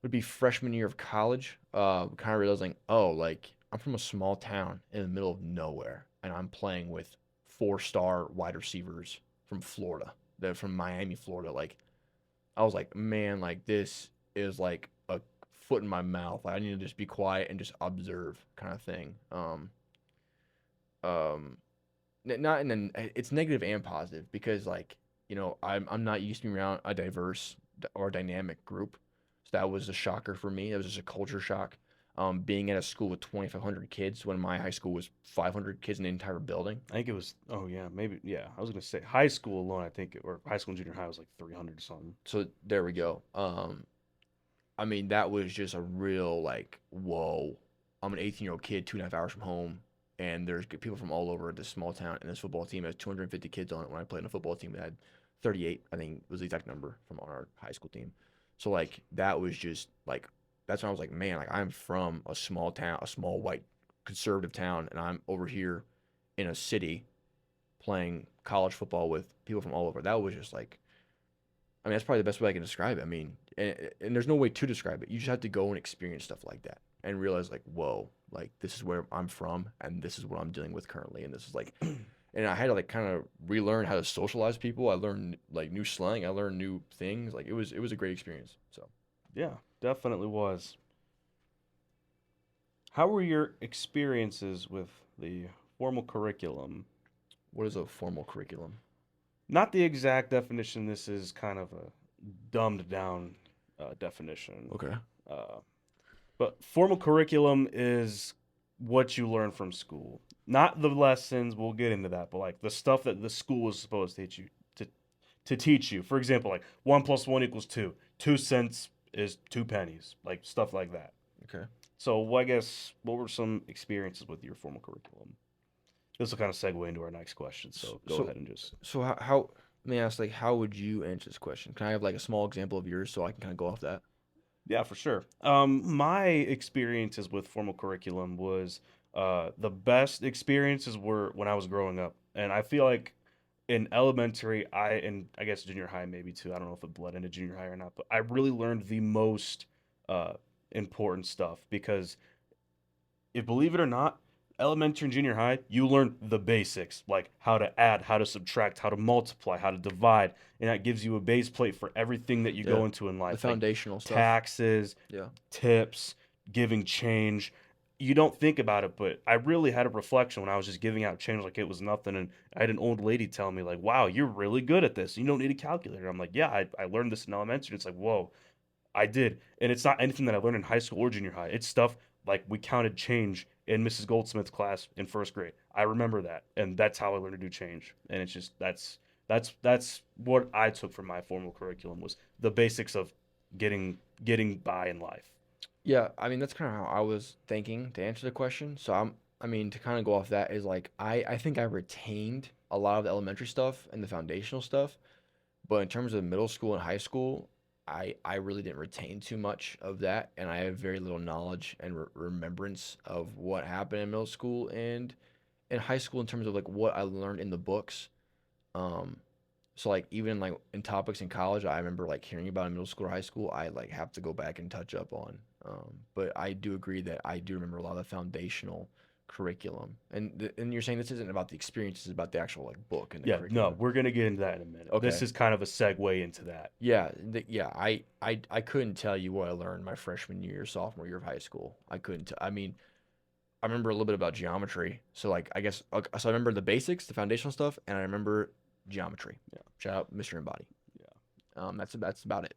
be freshman year of college. Kind of realizing, oh, like I'm from a small town in the middle of nowhere, and I'm playing with 4-star wide receivers from Florida. They're from Miami, Florida. Like I was like, man, like this is like a foot in my mouth. Like, I need to just be quiet and just observe, kind of thing. Um, Not in an it's negative and positive because like I'm not used to being around a diverse or dynamic group, so that was a shocker for me. It was just a culture shock. Being at a school with 2,500 kids when my high school was 500 kids in the entire building. I think it was. Oh yeah, maybe. Yeah, I was gonna say high school alone. I think, or high school and junior high was like 300 or something. So there we go. I mean that was just a real like whoa. I'm an 18-year-old kid, 2.5 hours from home, and there's people from all over this small town, and this football team has 250 kids on it. When I played in a football team that had 38, I think was the exact number from our high school team. So like that was just like that's when I was like, man, like I'm from a small town, a small white conservative town, and I'm over here in a city playing college football with people from all over. That was just like, I mean, that's probably the best way I can describe it. I mean, and there's no way to describe it. You just have to go and experience stuff like that and realize like, whoa, like this is where I'm from, and this is what I'm dealing with currently, and this is like, and I had to like kind of relearn how to socialize people. I learned like new slang. I learned new things. Like it was a great experience. So Yeah, definitely was. How were your experiences with the formal curriculum? what is a formal curriculum? Not the exact definition. This is kind of a dumbed down definition. Okay. Uh, but formal curriculum is what you learn from school, not the lessons. We'll get into that, but like the stuff that the school is supposed to teach you to teach you. For example, like 1 + 1 = 2. 2 cents is 2 pennies. Like stuff like that. Okay. So I guess what were some experiences with your formal curriculum? This will kind of segue into our next question. So go So ahead and just. so how let me ask like how would you answer this question? Can I have like a small example of yours so I can kind of go off that? Yeah, for sure. My experiences with formal curriculum was the best experiences were when I was growing up, and I feel like in elementary, and I guess junior high maybe too. I don't know if it bled into junior high or not, but I really learned the most uh, important stuff because if believe it or not, elementary and junior high, you learn the basics, like how to add, how to subtract, how to multiply, how to divide, and that gives you a base plate for everything that you Yeah. go into in The life, like foundational stuff. taxes, Yeah. tips, giving change. You don't think about it, but I really had a reflection when I was just giving out change like it was nothing. And I had an old lady tell me, like, wow, you're really good at this. You don't need a calculator. I'm like, yeah, I learned this in elementary. It's like, whoa, I did. And it's not anything that I learned in high school or junior high. It's stuff like we counted change in Mrs. Goldsmith's class in first grade. I remember that. And that's how I learned to do change. And it's just that's what I took from my formal curriculum was the basics of getting by in life. Yeah, I mean that's kind of how I was thinking to answer the question. So I mean, to kind of go off that is like I think I retained a lot of the elementary stuff and the foundational stuff, but in terms of middle school and high school, I really didn't retain too much of that, and I have very little knowledge and remembrance of what happened in middle school and in high school in terms of like what I learned in the books. Um, so like even like in topics in college, I remember like hearing about in middle school or high school, I like have to go back and touch up on. But I do agree that I do remember a lot of the foundational curriculum. And you're saying this isn't about the experience, it's about the actual like book and the Yeah, no, curriculum. we're gonna get into that in a minute. This Okay. is kind of a segue into that. Yeah, yeah. I couldn't tell you what I learned my freshman year, sophomore year of high school. I couldn't. I mean, I remember a little bit about geometry. So like I guess okay, so I remember the basics, the foundational stuff, and I remember geometry. Yeah, Shout out Mr. Embody. yeah. That's about it.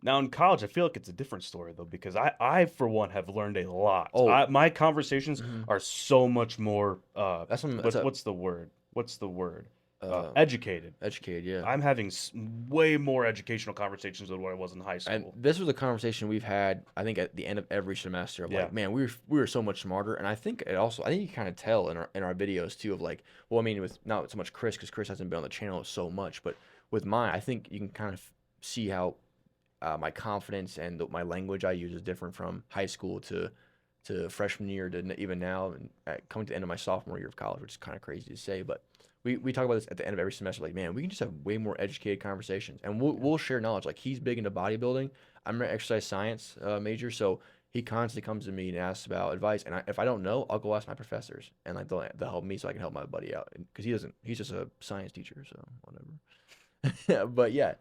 Now in college, I feel like it's a different story though, because I for one have learned a lot. Oh, My conversations mhm. are so much more That's a what's the word? What's the word? uh Educated. educated, yeah. I'm having way more educational conversations than what I was in high And school. this was a conversation we've had, I think, at the end of every semester of Yeah, like, man, we were so much smarter. And I think you kind of tell in our videos too of like, well, I mean, with not so much Chris because Chris hasn't been on the channel so much, but with mine, I think you can kind of see how my confidence and my language I use is different from high school to freshman year to even now and coming to the end of my sophomore year of college, which is kind of crazy to say, but we talk about this at the end of every semester. Like, man, we can just have way more educated conversations, and yeah, we'll share knowledge. Like, he's big into bodybuilding. I'm an exercise science major, so he constantly comes to me and asks about advice. And if I don't know, I'll go ask my professors, and like they'll help me so I can help my buddy out because he doesn't. He's just a science teacher, so whatever. But yeah,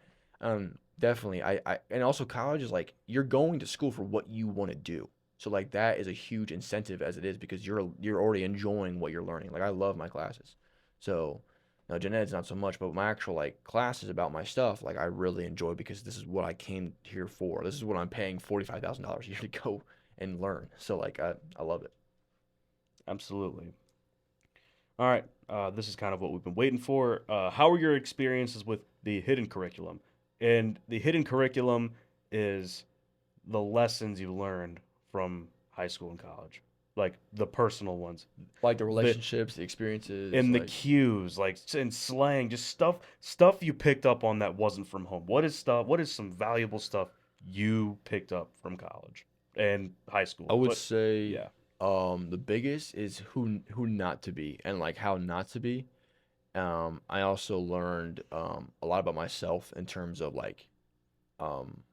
definitely. And also college is like you're going to school for what you want to do. So like that is a huge incentive as it is because you're already enjoying what you're learning. Like I love my classes. So now gen ed's not so much, but my actual like classes about my stuff, like I really enjoy because this is what I came here for. This is what I'm paying $45,000 a year to go and learn. So like I love it. absolutely. All right, this is kind of what we've been waiting for. How are your experiences with the hidden curriculum? And the hidden curriculum is the lessons you learned from high school and college, like the personal ones, Like the the relationships, the experiences, in the like cues, like in slang, just stuff you picked up on that wasn't from home. What is stuff? What is some valuable stuff you picked up from college and high I school? would But say yeah, the biggest is who not to be and like how not to be. I also learned a lot about myself in terms of um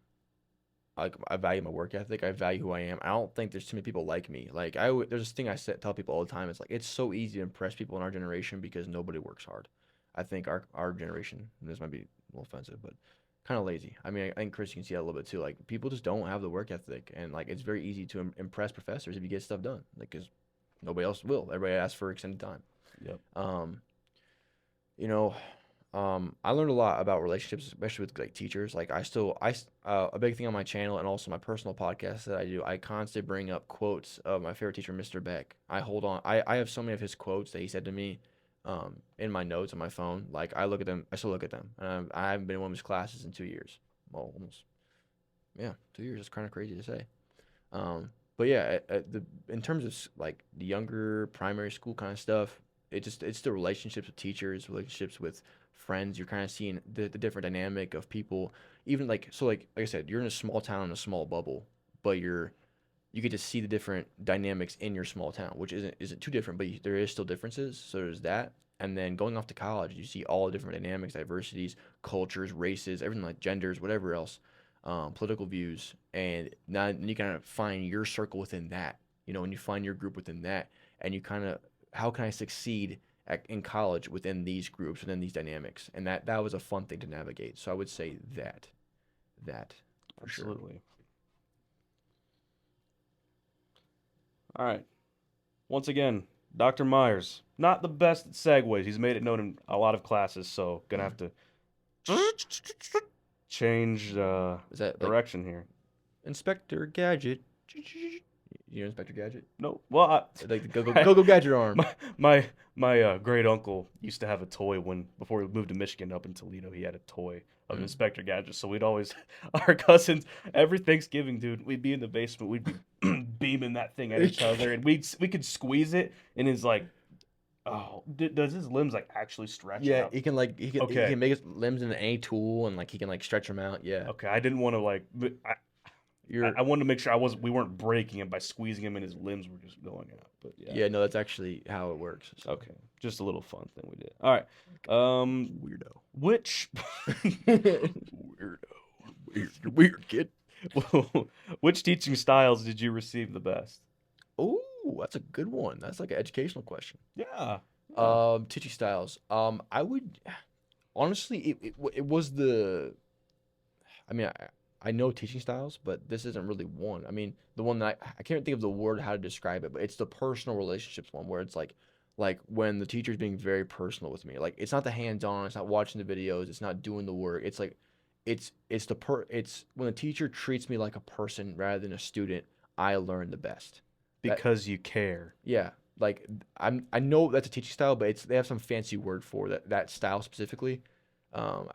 I value my work ethic. I value who I am. I don't think there's too many people like me. Like there's this thing tell people all the time. It's like it's so easy to impress people in our generation because nobody works hard. I think our generation, and this might be a little offensive, but kind of lazy. I mean, I think Chris, you can see that a little bit too. Like people just don't have the work ethic, and like it's very easy to impress professors if you get stuff done. Like because nobody else will. Everybody asks for extended time. yep, Um, you know, I learned a lot about relationships, especially with like teachers. Like a big thing on my channel and also my personal podcast that I do, I constantly bring up quotes of my favorite teacher, Mr. Beck. I hold on. I have so many of his quotes that he said to me, in my notes on my phone. Like I look at them, I still look at them. I haven't been in one of his classes in 2 years. Well, almost, yeah, 2 years. It's kind of crazy to say. But yeah, in terms of like the younger primary school kind of stuff, it's the relationships with teachers, relationships with friends. You're kind of seeing the different dynamic of people. Even like so, like I said, you're in a small town in a small bubble, but you get to see the different dynamics in your small town, which isn't too different, but there is still differences. So there's that. And then going off to college, you see all the different dynamics, diversities, cultures, races, everything like genders, whatever else, political views, and now you kind of find your circle within that. You know, and you find your group within that, and you kind of how can I succeed in college within these groups, within these dynamics, and that was a fun thing to navigate. So I would say that for sure. absolutely. All right. Once again, Dr. Myers, not the best at segues. He's made it known in a lot of classes, so gonna have to change Is that like direction here. Inspector Gadget? You know Inspector Gadget? No, well, Like the go go I, go go gadget arm. my great uncle used to have a toy when before he moved to Michigan up in Toledo. He had a toy of Mm. Inspector Gadget, so we'd always our cousins every Thanksgiving, dude. We'd be in the basement. We'd be beaming that thing at each other, and we could squeeze it, and it's like, oh, does his limbs like actually stretch Yeah, out? he Okay, can make his limbs into any tool and like he can like stretch them out. Yeah. okay. I didn't want to like. You're I wanted to make sure we weren't breaking him by squeezing him, and his limbs were just going out. But yeah, Yeah, no, that's actually how it works. So. okay. Just a little fun thing we did. All right. Weirdo. Which Weirdo. Weird kid. which teaching styles did you receive the best? Oh, that's a good one. That's like an educational question. Yeah. Teaching styles. I would honestly, it was the. I mean, I know teaching styles, but this isn't really one. I mean, the one that I can't think of the word how to describe it, but it's the personal relationships one where it's like when the teacher's being very personal with me. Like it's not the hands-on, it's not watching the videos, it's not doing the work. It's like it's when the teacher treats me like a person rather than a student, I learn the best. That Because you care. yeah, like I know that's a teaching style, but they have some fancy word for that style specifically. Um,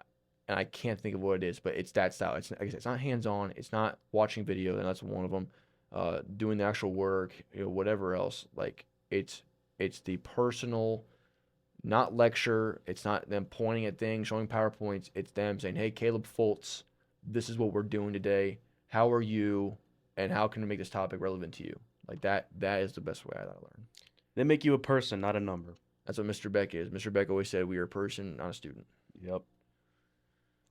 and I can't think of what it is, but it's that style. It's like I said, it's not hands-on, it's not watching video, and that's one of them. Doing the actual work, whatever else. Like it's the personal, not lecture. It's not them pointing at things, showing PowerPoints. It's them saying, "Hey, Caleb Foltz, this is what we're doing today. How are you? And how can we make this topic relevant to you?" Like that. That is the best way I learn. They make you a person, not a number. That's what Mr. Beck is. Mr. Beck always said, "We are a person, not a student." Yep.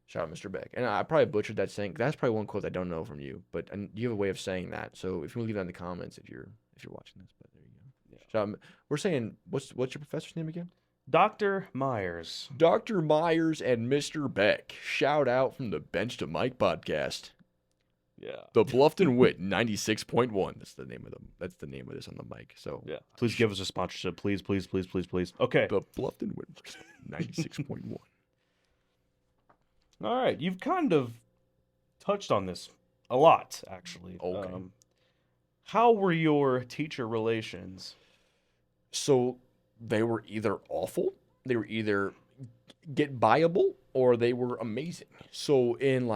Shout out Mr. Beck. And I probably butchered that saying. That's probably one quote I don't know from you, but you have a way of saying that. So if you leave that in the comments, if you're watching this, but there you go. Yeah. Shout out, we're saying what's your professor's name again? Dr. Myers. Dr. Myers and Mr. Beck. Shout out from the Bench to Mike podcast. Yeah. The Bluffton Wit 96.1. That's the name of them. That's the name of this on the mic. So Yeah. Please give us a sponsorship. Please, please, please, please, please. Okay. the Bluffton Wit 96.1. All right. You've kind of touched on this a lot, actually. Okay. How were your teacher relations? So they were either awful, they were either get buyable, or they were amazing. So in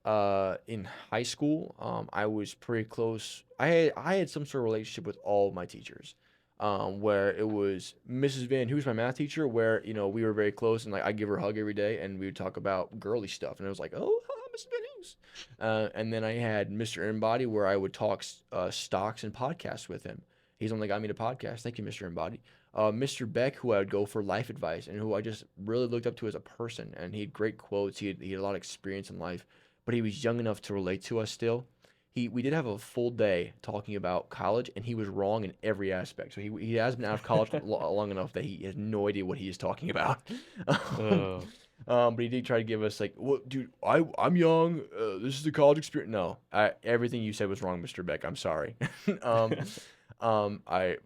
high school, I was pretty close. I had some sort of relationship with all of my teachers. Where it was Mrs. Van, who was my math teacher, where we were very close, and like I give her a hug every day, and we would talk about girly stuff, and it was like, oh, Mrs. Van Hoos. And then I had Mr. Embody, where I would talk stocks and podcasts with him. He's the one that got me to podcast. Thank you, Mr. Embody. Mr. Beck, who I would go for life advice, and who I just really looked up to as a person, and he had great quotes. He had a lot of experience in life, but he was young enough to relate to us still. We did have a full day talking about college, and he was wrong in every aspect. So he has been out of college long enough that he has no idea what he is talking about. Oh. But he did try to give us like, "What, dude? I'm young. This is the college experience." No, everything you said was wrong, Mr. Beck. I'm sorry. I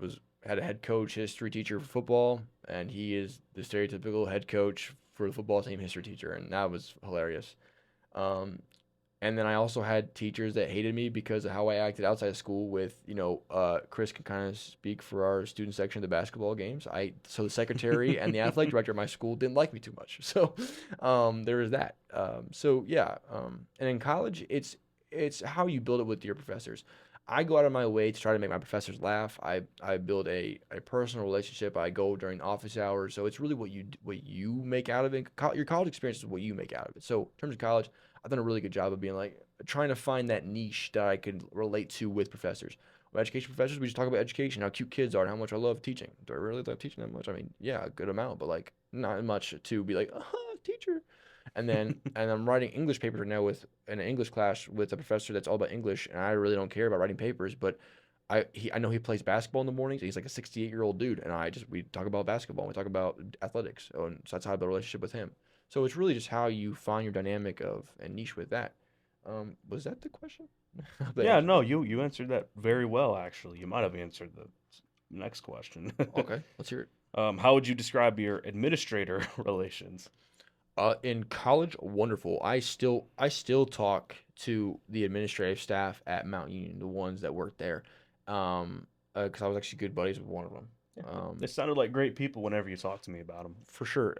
had a head coach, history teacher for football, and he is the stereotypical head coach for the football team history teacher, and that was hilarious. And then I also had teachers that hated me because of how I acted outside of school with, Chris can kind of speak for our student section of the basketball games. So the secretary and the athletic director of my school didn't like me too much. So there was that. And in college, it's how you build it with your professors. I go out of my way to try to make my professors laugh. I build a personal relationship. I go during office hours. So it's really what you make out of it. Your college experience is what you make out of it. So in terms of college, I've done a really good job of being like trying to find that niche that I could relate to with professors. With education professors, we just talk about education, how cute kids are, and how much I love teaching. Do I really love teaching that much? I mean, yeah, a good amount, but like not much to be like, teacher. And I'm writing English papers right now in an English class with a professor that's all about English, and I really don't care about writing papers, but I know he plays basketball in the mornings. He's like a 68-year-old dude, and we talk about basketball, we talk about athletics, and so that's how I build a relationship with him. So it's really just how you find your dynamic and niche with that. Was that the question? Yeah, no, you answered that very well, actually. You might have answered the next question. Okay, let's hear it. How would you describe your administrator relations? In college, wonderful. I still talk to the administrative staff at Mount Union, the ones that work there, because I was actually good buddies with one of them. They sounded like great people whenever you talked to me about them. For sure.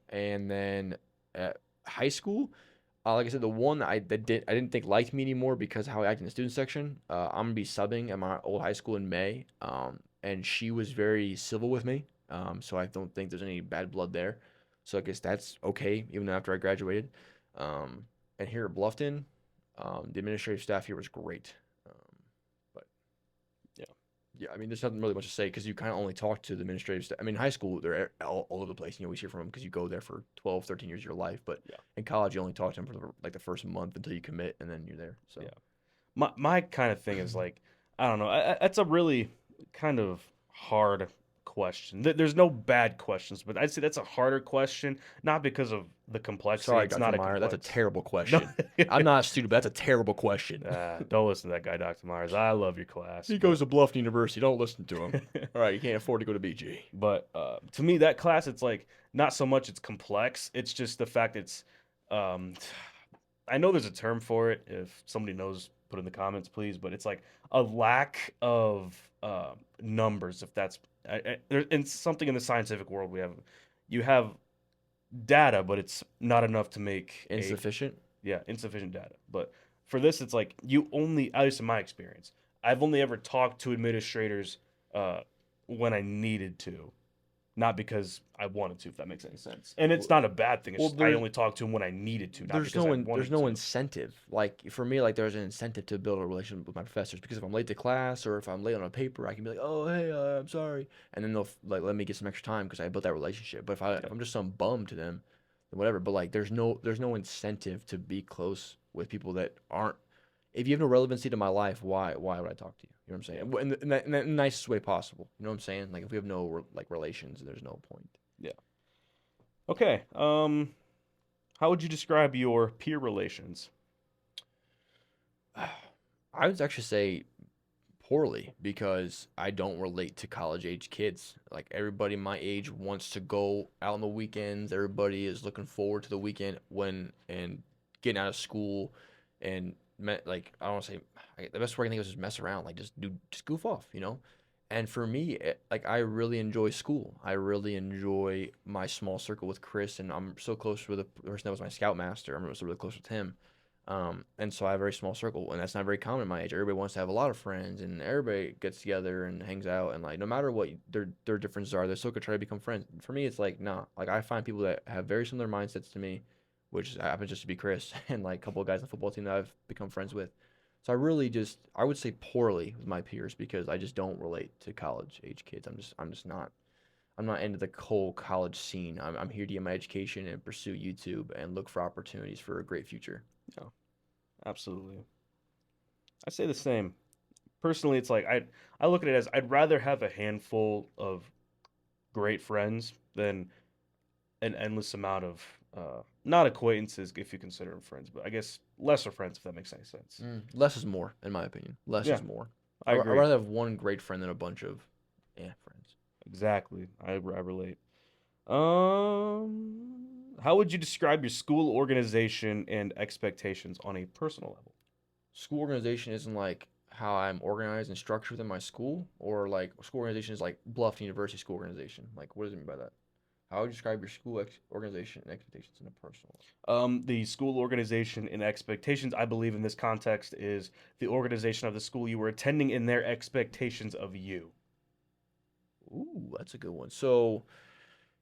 And then at high school, Like I said, the one I didn't think liked me anymore because how I act in the student section. I'm gonna be subbing at my old high school in May. And she was very civil with me. So I don't think there's any bad blood there. So I guess that's okay, even after I graduated. Um, and here at Bluffton, the administrative staff here was great. But Yeah. yeah, I mean, there's nothing really much to say because you kind of only talk to the administrative staff. I mean, high school, they're all over the place. You always hear from them because you go there for 12, 13 years of your life. But Yeah. in college, you only talk to them for like the first month until you commit, and then you're there. So Yeah. My kind of thing is like, I don't know. That's a really kind of hard question. There's no bad questions, but I'd say that's a harder question, not because of the complexity. sorry, It's Dr. not a Meyer, that's a complex. terrible No. question. I'm not a student, but that's a terrible question. Don't listen to that guy, Dr. Myers. I love your class. He goes to Bluffton University. Don't listen to him. All right, you can't afford to go to BG. But to me, that class, it's like not so much it's complex. It's just the fact it's. Um, I know there's a term for it. If somebody knows, put in the comments, please. But it's like a lack of numbers. If that's in something in the scientific world, you have data, but it's not enough to make a Insufficient. insufficient data. But for this, it's like you only, at least in my experience, I've only ever talked to administrators uh, when I needed to, not because I wanted to, if that makes any sense. And it's not a bad thing. It's Well, just I only talked to them when I needed to, not there's because no I there's wanted no to. incentive. Like for me, like there's an incentive to build a relationship with my professors because if I'm late to class or if I'm late on a paper, I can be like, oh hey, I'm sorry, and then they'll like let me get some extra time because I built that relationship. But if I'm just some bum to them, then whatever. But like there's no incentive to be close with people that aren't. If you have no relevancy to my life, why would I talk to you? You know what I'm saying? In the nicest way possible. You know what I'm saying? Like if we have no like relations, there's no point. Yeah. Okay. How would you describe your peer relations? I would actually say poorly because I don't relate to college age kids. Like everybody my age wants to go out on the weekends. Everybody is looking forward to the weekend when and getting out of school and like I don't want to say the best word I can think of is just mess around, like just goof off, you know. And for me, like I really enjoy school. I really enjoy my small circle with Chris, and I'm so close with the person that was my scoutmaster. I'm so really close with him. And so I have a very small circle, and that's not very common in my age. Everybody wants to have a lot of friends, and everybody gets together and hangs out, and like no matter what their differences are, they still could try to become friends. For me, it's like nah. Like I find people that have very similar mindsets to me, which happens just to be Chris and like a couple of guys on the football team that I've become friends with. So I would say poorly with my peers because I just don't relate to college age kids. I'm just not. I'm not into the whole college scene. I'm here to get my education and pursue YouTube and look for opportunities for a great future. No, absolutely. I say the same. Personally, it's like I look at it as I'd rather have a handful of great friends than an endless amount of not acquaintances if you consider them friends, but I guess lesser friends if that makes any sense. Less is more, in my opinion. Less Yeah, is more. I I'd agree. rather have one great friend than a bunch of friends. Exactly. I relate. How would you describe your school organization and expectations on a personal level? School organization isn't like how I'm organized and structured within my school, or like school organization is like Bluff University school organization. Like, what does it mean by that? How would you describe your school organization and expectations in a personal The school organization and expectations, I believe in this context, is the organization of the school you were attending and their expectations of you. level? Ooh, that's a good one. So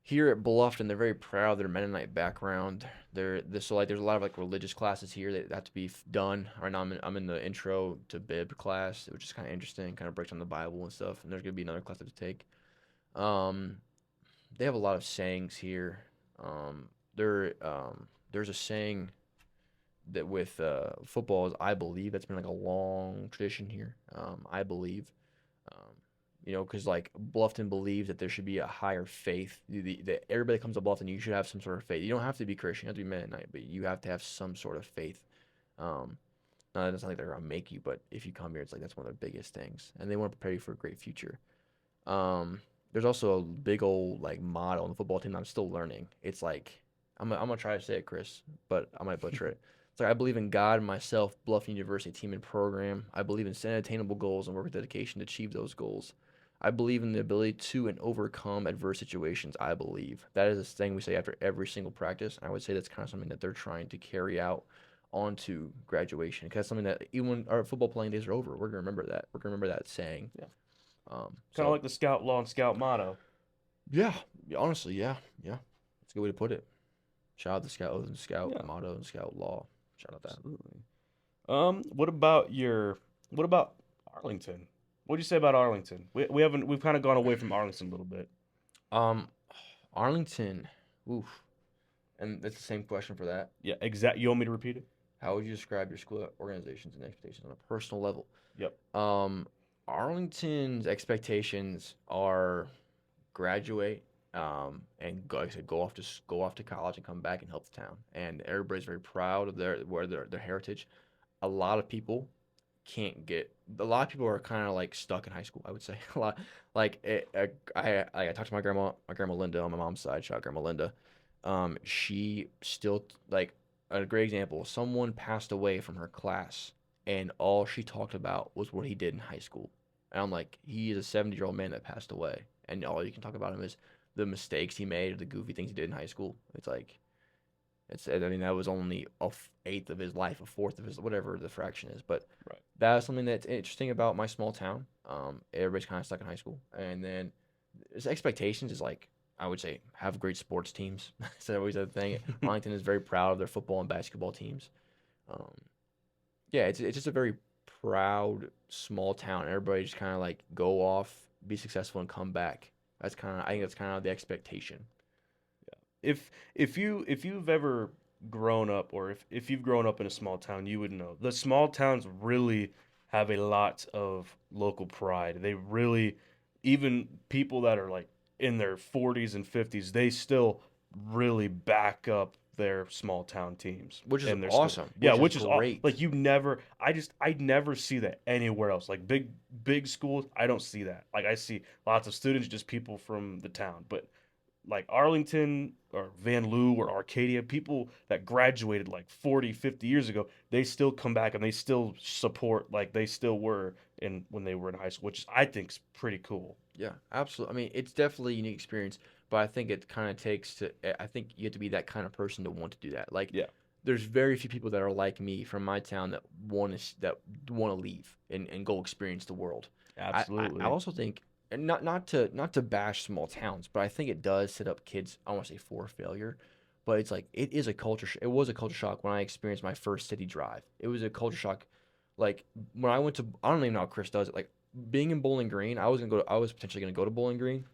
here at Bluffton, they're very proud of their Mennonite background. So like there's a lot of like religious classes here that have to be done. Right now I'm in the intro to Bib class, which is kind of interesting, kind of breaks down the Bible and stuff. And there's gonna be another class I have to take. Um, they have a lot of sayings here. There's a saying that with football is I believe. That's been like a long tradition here. I believe. Um, because like Bluffton believes that there should be a higher faith. That everybody that comes to Bluffton, you should have some sort of faith. You don't have to be Christian, you have to be Mennonite, but you have to have some sort of faith. Um, Now, it's not like they're gonna make you, but if you come here, it's like that's one of the biggest things, and they want to prepare you for a great future. There's also a big old like motto on the football team that I'm still learning. It's like I'm gonna try to say it, Chris, but I might butcher it. It's like I believe in God, myself, Bluff University team and program. I believe in setting attainable goals and work with dedication to achieve those goals. I believe in the ability to and overcome adverse situations. I believe that is a thing we say after every single practice. I would say that's kind of something that they're trying to carry out onto graduation because that's something that even when our football playing days are over, we're gonna remember that. We're gonna remember that saying. Yeah. Kind of So like the scout law and scout motto. yeah, honestly, yeah, yeah, that's a good way to put it. Shout out the scout oath and scout Yeah, motto and scout law. Shout out that. absolutely. What about Arlington? What'd you say about Arlington? We've kind of gone away from Arlington a little bit. Um, Arlington, oof, and that's the same question for that. Yeah, exact. You want me to repeat it? How would you describe your school organizations and expectations on a personal level? Yep. Um, Arlington's expectations are graduate, and go, like I said, go off to college and come back and help the town. And everybody's very proud of their heritage. A lot of people can't get. A lot of people are kind of like stuck in high school. I would say a lot. I talked to my grandma Linda on my mom's side. Shout out Grandma Linda. She still like a great example. Someone passed away from her class, and all she talked about was what he did in high school. And I'm like, he is a 70-year-old man that passed away, and all you can talk about him is the mistakes he made or the goofy things he did in high school. It's like, I mean, that was only eighth of his life, a fourth of his, whatever the fraction is. But Right. that's something that's interesting about my small town. Everybody's kind of stuck in high school, and then his expectations is like, I would say, have great sports teams. That's always a thing. Arlington is very proud of their football and basketball teams. Um, yeah, it's just a very proud small town. Everybody just kind of like go off, be successful, and come back. I think that's kind of the expectation. If you've ever grown up or if you've grown up in a small town, you would know the small towns really have a lot of local pride. They really, even people that are like in their 40s and 50s, they still really back up their small town teams Which is and their school. awesome, Yeah, which is which is great. like you never. I never see that anywhere else. Like big schools, I don't see that. Like I see lots of students, just people from the town, but like Arlington or Van Loo or Arcadia, people that graduated like 40, 50 years ago, they still come back and they still support like they still were in when they were in high school, which I think is pretty cool. Yeah, absolutely. I mean, it's definitely a unique experience, but I think it kind of takes to. I think you have to be that kind of person to want to do that. Like, Yeah, there's very few people that are like me from my town that want to leave and go experience the world. I absolutely. also think, and not to bash small towns, but I think it does set up kids. I want to say for failure, but it's like it is a culture. It was a culture shock when I experienced my first city drive. It was a culture shock. Like when I went to, I don't even know how Chris does it. Like being in Bowling Green, I was potentially gonna go to Bowling Green.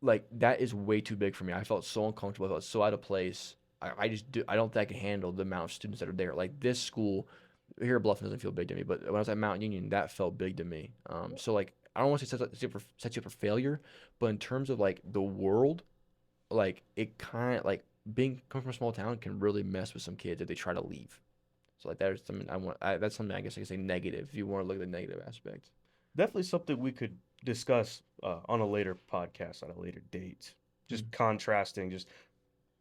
Like that is way too big for me. I felt so uncomfortable. I felt so out of place. I just do. I don't think I can handle the amount of students that are there. Like this school here at Bluffton doesn't feel big to me, but when I was at Mount Union, that felt big to me. So like I don't want to say sets you up for failure, but in terms of like the world, like it kind of like being coming from a small town can really mess with some kids if they try to leave. So like that's something that's something I guess I can say negative if you want to look at the negative aspect. Definitely something we could discuss on a later podcast at a later date. Just contrasting just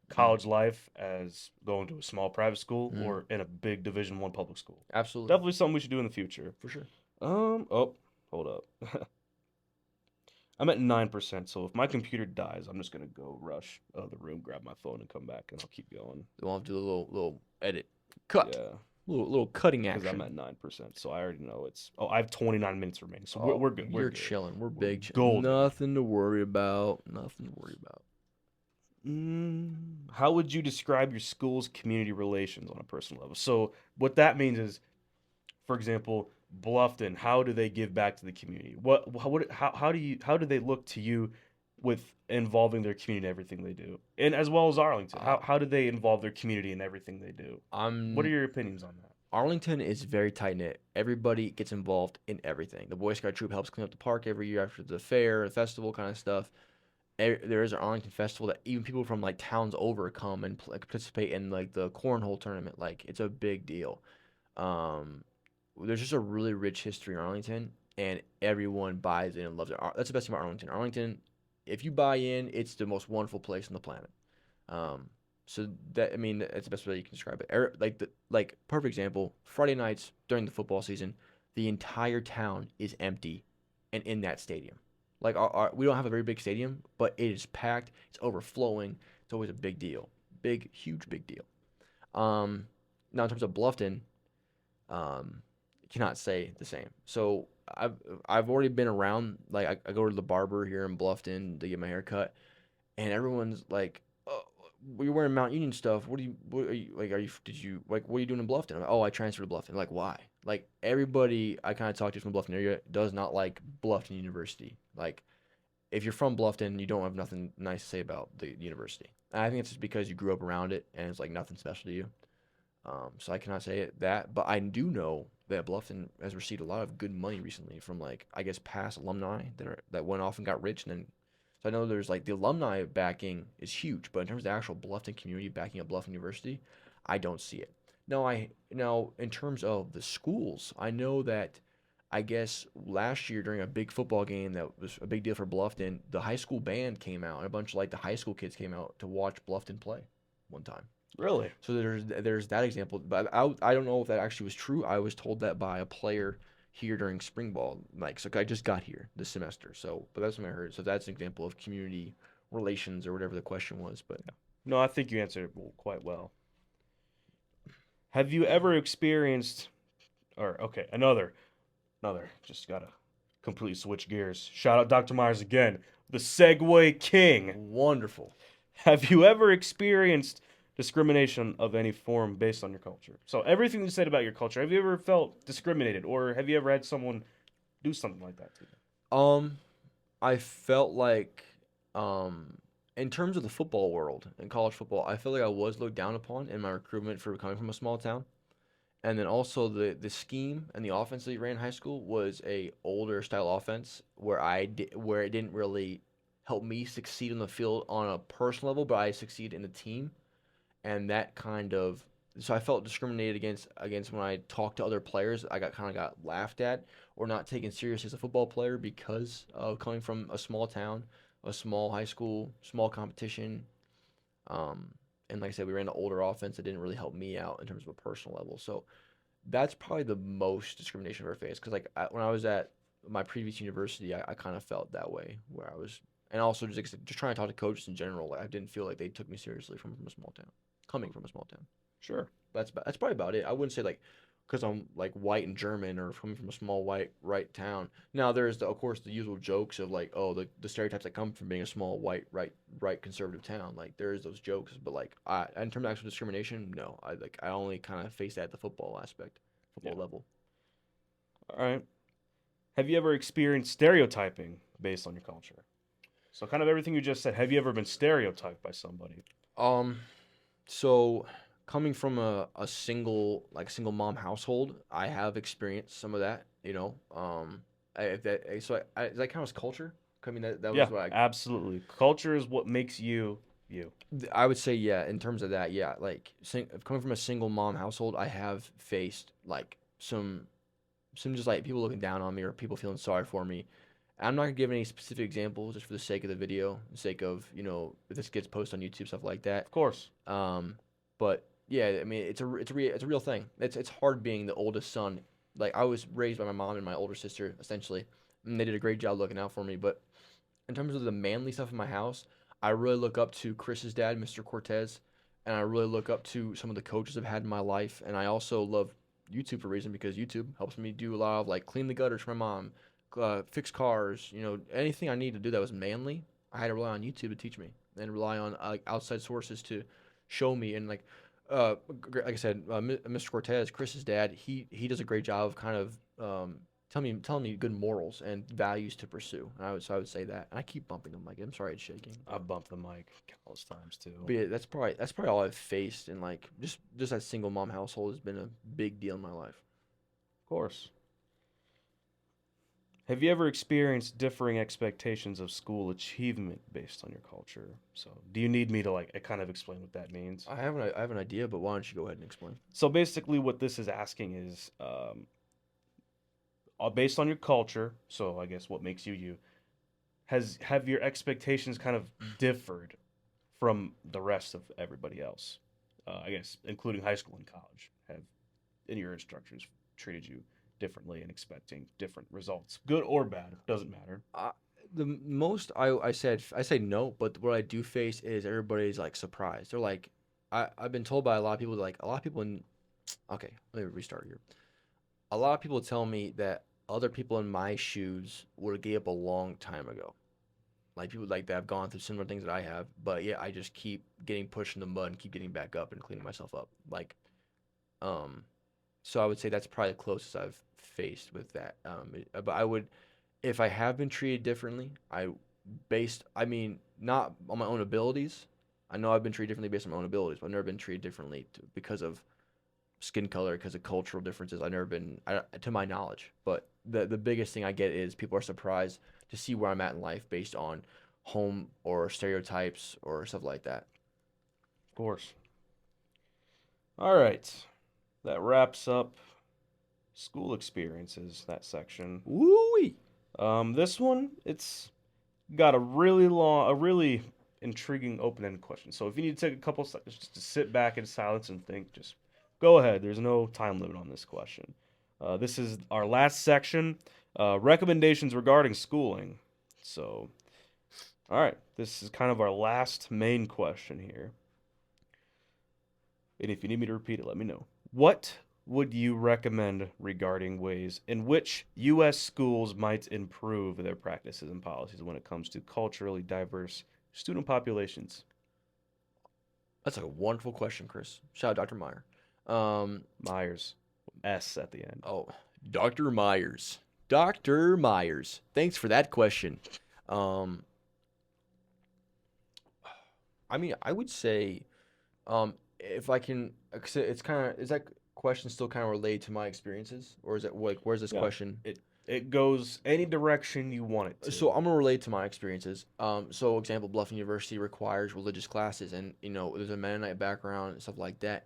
Mm-hmm. college life as going to a small private school Mm-hmm. or in a big Division 1 public school. Absolutely, Definitely something we should do in the future. for sure. Oh, hold up. I'm at 9%, so if my computer dies, I'm just gonna go rush the room, grab my phone, and come back, and I'll keep going. We'll have to do a little edit, cut, Yeah, little cutting because I'm action. at 9%, so I already know it's. Oh, I have 29 minutes remaining, so Oh, we're good. We're you're good. chilling. We're We're big. golden. Nothing to worry about. Nothing to worry about. How would you describe your school's community relations on a personal level? So what that means is, for example, Bluffton, how do they give back to the community? How do they look to you with involving their community in everything they do? And as well as Arlington, Uh, how do they involve their community in everything they do? What are I'm your opinions on that? Arlington is very tight knit. Everybody gets involved in everything. The Boy Scout troop helps clean up the park every year after the fair, the festival kind of stuff. There is an Arlington festival that even people from like towns over come and participate in like the cornhole tournament. Like it's a big deal. Um, there's just a really rich history in Arlington, and everyone buys in and loves it. That's the best thing about Arlington. Arlington, if you buy in, it's the most wonderful place on the planet. Um, so that I mean, that's the best way you can describe it. Like perfect example. Friday nights during the football season, the entire town is empty, and in that stadium. Like we don't have a very big stadium, but it is packed. It's overflowing. It's always a big deal. Big, huge, big deal. Um, Now in terms of Bluffton, um, cannot say the same. So I've I've already been around. Like I go to the barber here in Bluffton to get my hair cut, and everyone's like, "Oh, well, you're wearing Mount Union stuff. What are you like? Are you did you like what are you doing in Bluffton?" I'm like, "Oh, I transferred to Bluffton." Like, why? Like everybody I kind of talk to from the Bluffton area does not like Bluffton University. Like if you're from Bluffton, you don't have nothing nice to say about the university. And I think it's just because you grew up around it and it's like nothing special to you. So I cannot say that, but I do know that Bluffton has received a lot of good money recently from like I guess past alumni that went off and got rich, and then so I know there's like the alumni backing is huge, but in terms of the actual Bluffton community backing up Bluffton University, I don't see it. Now in terms of the schools, I know that I guess last year during a big football game that was a big deal for Bluffton, the high school band came out and a bunch of like the high school kids came out to watch Bluffton play one time. Really? So there's that example, but I don't know if that actually was true. I was told that by a player here during spring ball. Like, so I just got here this semester. So, but that's what I heard. So that's an example of community relations or whatever the question was. But No, I think you answered it quite well. Have you ever experienced, or okay, another, just gotta completely switch gears. Shout out Dr. Myers again, the Segway King. wonderful. Have you ever experienced discrimination of any form based on your culture? So everything you said about your culture, have you ever felt discriminated, or have you ever had someone do something like that to you? Um, I felt like um in terms of the football world in college football, I feel like I was looked down upon in my recruitment for coming from a small town. And then also the scheme and the offense that he ran in high school was a older style offense where it didn't really help me succeed on the field on a personal level, but I succeed in the team, and that kind of so I felt discriminated against when I talked to other players. I got laughed at or not taken seriously as a football player because of coming from a small town, a small high school, small competition. Um, and like I said, we ran an older offense that didn't really help me out in terms of a personal level. So that's probably the most discrimination I've ever faced. Because when I was at my previous university, I kind of felt that way where I was, and also just trying to talk to coaches in general. Like I didn't feel like they took me seriously from a small town, coming from a small town. Sure. That's probably about it. I wouldn't say like because I'm like white and German or coming from a small white town. Now there's of course the usual jokes of like the stereotypes that come from being a small white right conservative town. Like there's those jokes, but like in terms of actual discrimination, no. I only kind of face that at the football aspect, Yeah. football level. All right. Have you ever experienced stereotyping based on your culture? So kind of everything you just said. Have you ever been stereotyped by somebody? Um, so coming from a single mom household, I have experienced some of that. If that so does that count as culture? I mean that Yeah, was what absolutely. Culture is what makes you you. I would say. Yeah, in terms of that, yeah, like coming from a single mom household, I have faced like some just like people looking down on me or people feeling sorry for me. I'm not gonna give any specific examples just for the sake of the video, the sake of if this gets posted on YouTube stuff like that. Of course. Um, but yeah, I mean it's a real thing. It's hard being the oldest son. Like I was raised by my mom and my older sister essentially, and they did a great job looking out for me. But in terms of the manly stuff in my house, I really look up to Chris's dad, Mr. Cortez, and I really look up to some of the coaches I've had in my life. And I also love YouTube for a reason because YouTube helps me do a lot of like clean the gutters for my mom, fix cars, anything I need to do that was manly. I had to rely on YouTube to teach me and rely on outside sources to show me and like I said, Mr. Cortez, Chris's dad, he does a great job of kind of telling me good morals and values to pursue. And I would say that. And I keep bumping them. Like I'm sorry, it's shaking. I bumped the mic countless times too. But yeah, that's probably all I've faced. And like just that single mom household has been a big deal in my life. Of course. Have you ever experienced differing expectations of school achievement based on your culture? So, do you need me to like kind of explain what that means? I have an idea, but why don't you go ahead and explain? So basically, what this is asking is, based on your culture. So I guess what makes you you have your expectations kind of differed from the rest of everybody else? I guess including high school and college. Have any of your instructors treated you differently and expecting different results, good or bad? Doesn't matter. Uh, most I say no, but what I do face is everybody's like surprised. They're like, I've been told by a lot of people like a lot of people in okay, let me restart here. A lot of people tell me that other people in my shoes would have gave up a long time ago. Like people like that have gone through similar things that I have, but yeah, I just keep getting pushed in the mud and keep getting back up and cleaning myself up. Like, um, so I would say that's probably the closest I've faced with that. But I would, if I have been treated differently, I mean, not on my own abilities. I know I've been treated differently based on my own abilities, but I've never been treated differently because of skin color, because of cultural differences. I've never been, to my knowledge. But the biggest thing I get is people are surprised to see where I'm at in life based on home or stereotypes or stuff like that. Of course. All right. That wraps up school experiences, that section. Woo. This one, it's got a really intriguing open-ended question. So if you need to take a couple seconds just to sit back in silence and think, just go ahead. There's no time limit on this question. This is our last section, recommendations regarding schooling. So, all right, this is kind of our last main question here. And if you need me to repeat it, let me know. What would you recommend regarding ways in which U.S. schools might improve their practices and policies when it comes to culturally diverse student populations? That's a wonderful question, Chris. Shout out Dr. Meyer. Um, Myers, S at the end. oh, Dr. Myers. Dr. Myers. Thanks for that question. Um, I mean, I would say, if I can, 'cause it's kind of, is that question still kind of related to my experiences, or is it like, where's this Yeah, question? it goes any direction you want it to. So I'm gonna relate to my experiences. So example, Bluffing University requires religious classes, and there's a Mennonite background and stuff like that.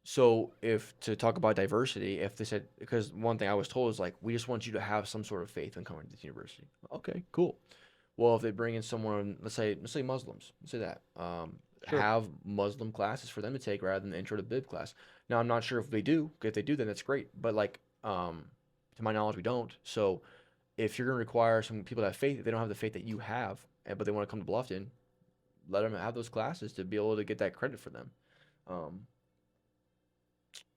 So if to talk about diversity, if they said because one thing I was told is like we just want you to have some sort of faith when coming to this university. Okay, cool. Well, if they bring in someone, let's say Muslims, let's say that Sure. have Muslim classes for them to take rather than the intro to Bib class. Now I'm not sure if they do. If they do, then that's great. But like to my knowledge, we don't. So if you're gonna require some people to have faith, if they don't have the faith that you have, but they want to come to Bluffton, let them have those classes to be able to get that credit for them. Um,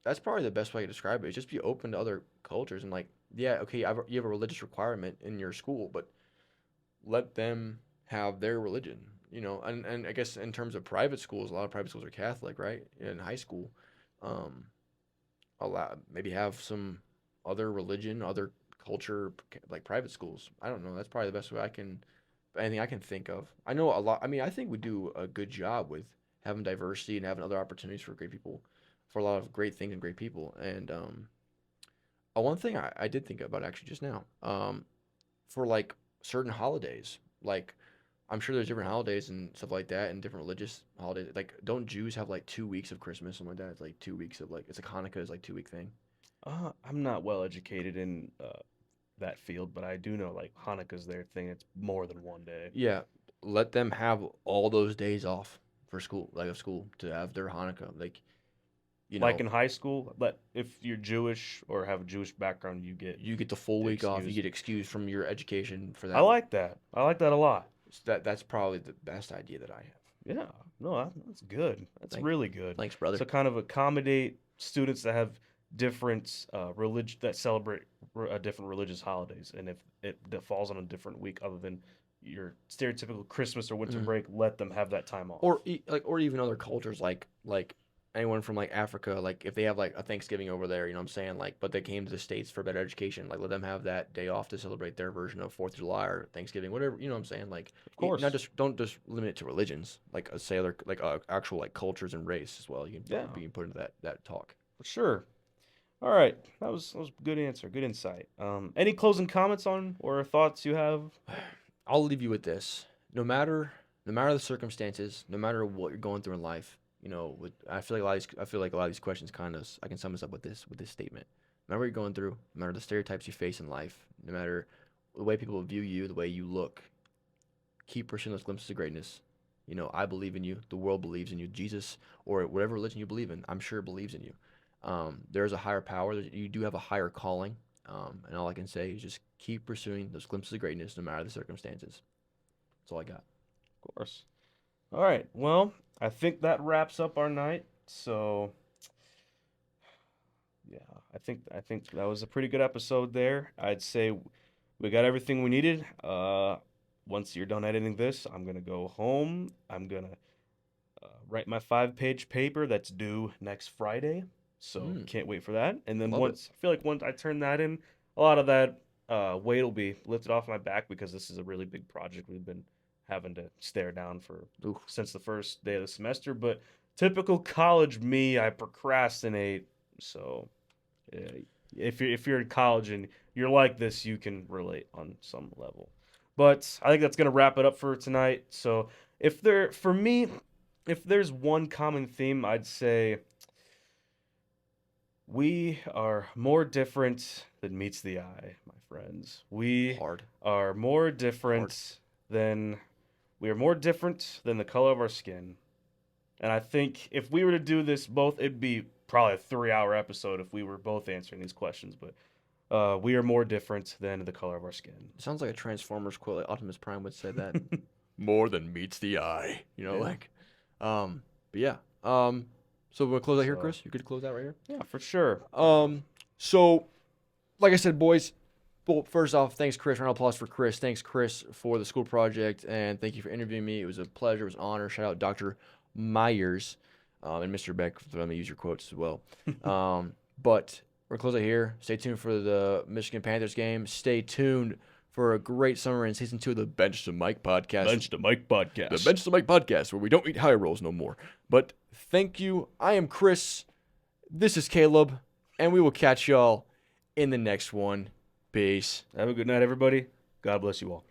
that's probably the best way to describe it. Is just be open to other cultures and like, yeah, okay, you have a religious requirement in your school, but let them have their religion. And I guess in terms of private schools, a lot of private schools are Catholic, right? In high school, um, allow maybe have some other religion, other culture, like private schools. I don't know. That's probably the best way anything I can think of. I know a lot. I mean, I think we do a good job with having diversity and having other opportunities for great people, for a lot of great things and great people. And one thing I did think about actually just now, for like certain holidays, like I'm sure there's different holidays and stuff like that, and different religious holidays. Like, don't Jews have like 2 weeks of Christmas, something like that? It's like 2 weeks of like it's a Hanukkah is like 2 week thing. I'm not well educated in that field, but I do know like Hanukkah's their thing. It's more than one day. Yeah, let them have all those days off for school, like of school, to have their Hanukkah. Like, you Like know, in high school, let if you're Jewish or have a Jewish background, you get you get the full week off. You excused. get excused from your education for I that. like that. I like that a lot. That's probably the best idea that I have. Yeah, no, that's good. That's Thank, really good. thanks, brother. So kind of accommodate students that have different religion that celebrate different religious holidays, and if it that falls on a different week other than your stereotypical Christmas or winter Mhm. break, let them have that time off. Or even other cultures like anyone from like Africa, like if they have like a Thanksgiving over there, you know what I'm saying, like but they came to the States for better education, like let them have that day off to celebrate their version of Fourth of July or Thanksgiving, whatever, you know what I'm saying, like Of not course. just don't just limit it to religions, like say other like actual like cultures and race as well. You can Yeah, be put into that talk. for sure. All right, that was a good answer, good insight. Any closing comments on or thoughts you have? I'll leave you with this. No matter the circumstances, no matter what you're going through in life, I feel like a lot of these questions kind of I can sum this up with this statement. No matter what you're going through, no matter the stereotypes you face in life, no matter the way people view you, the way you look, keep pursuing those glimpses of greatness. I believe in you. The world believes in you. Jesus or whatever religion you believe in, I'm sure believes in you. There's a higher power. You do have a higher calling. And all I can say is just keep pursuing those glimpses of greatness no matter the circumstances. That's all I got. Of course. All right. Well, I think that wraps up our night. So, yeah, I think that was a pretty good episode there. I'd say we got everything we needed. Once you're done editing this, I'm gonna go home. I'm gonna write my 5-page paper that's due next Friday. So can't wait for that. And then Love it. I feel like once I turn that in, a lot of that weight will be lifted off my back because this is a really big project we've been having to stare down for Oof. since the first day of the semester. But typical college me, I procrastinate. So if you're in college and you're like this, you can relate on some level. But I think that's gonna wrap it up for tonight. So for me, if there's one common theme, I'd say we are more different than meets the eye, my friends. Hard. Are more different than we are more different than the color of our skin. And I think if we were to do this both, it'd be probably a 3-hour episode if we were both answering these questions. But we are more different than the color of our skin. Sounds like a Transformers quote. Like Optimus Prime would say that. More than meets the eye. You know, Yeah. but yeah. So we'll close out here, So- Chris. You could close out right here. Yeah, for sure. So, like I said, boys. Well, first off, thanks, Chris. Round of applause for Chris. Thanks, Chris, for the school project, and thank you for interviewing me. It was a pleasure. It was an honor. Shout out Dr. Myers and Mr. Beck for letting me use your quotes as well. But we're gonna close it here. Stay tuned for the Michigan Panthers game. Stay tuned for a great summer in season 2 of the Bench to Mike podcast. Bench to Mike podcast. The Bench to Mike podcast, where we don't eat high rolls no more. But thank you. I am Chris. This is Caleb, and we will catch y'all in the next one. Peace. Have a good night, everybody. God bless you all.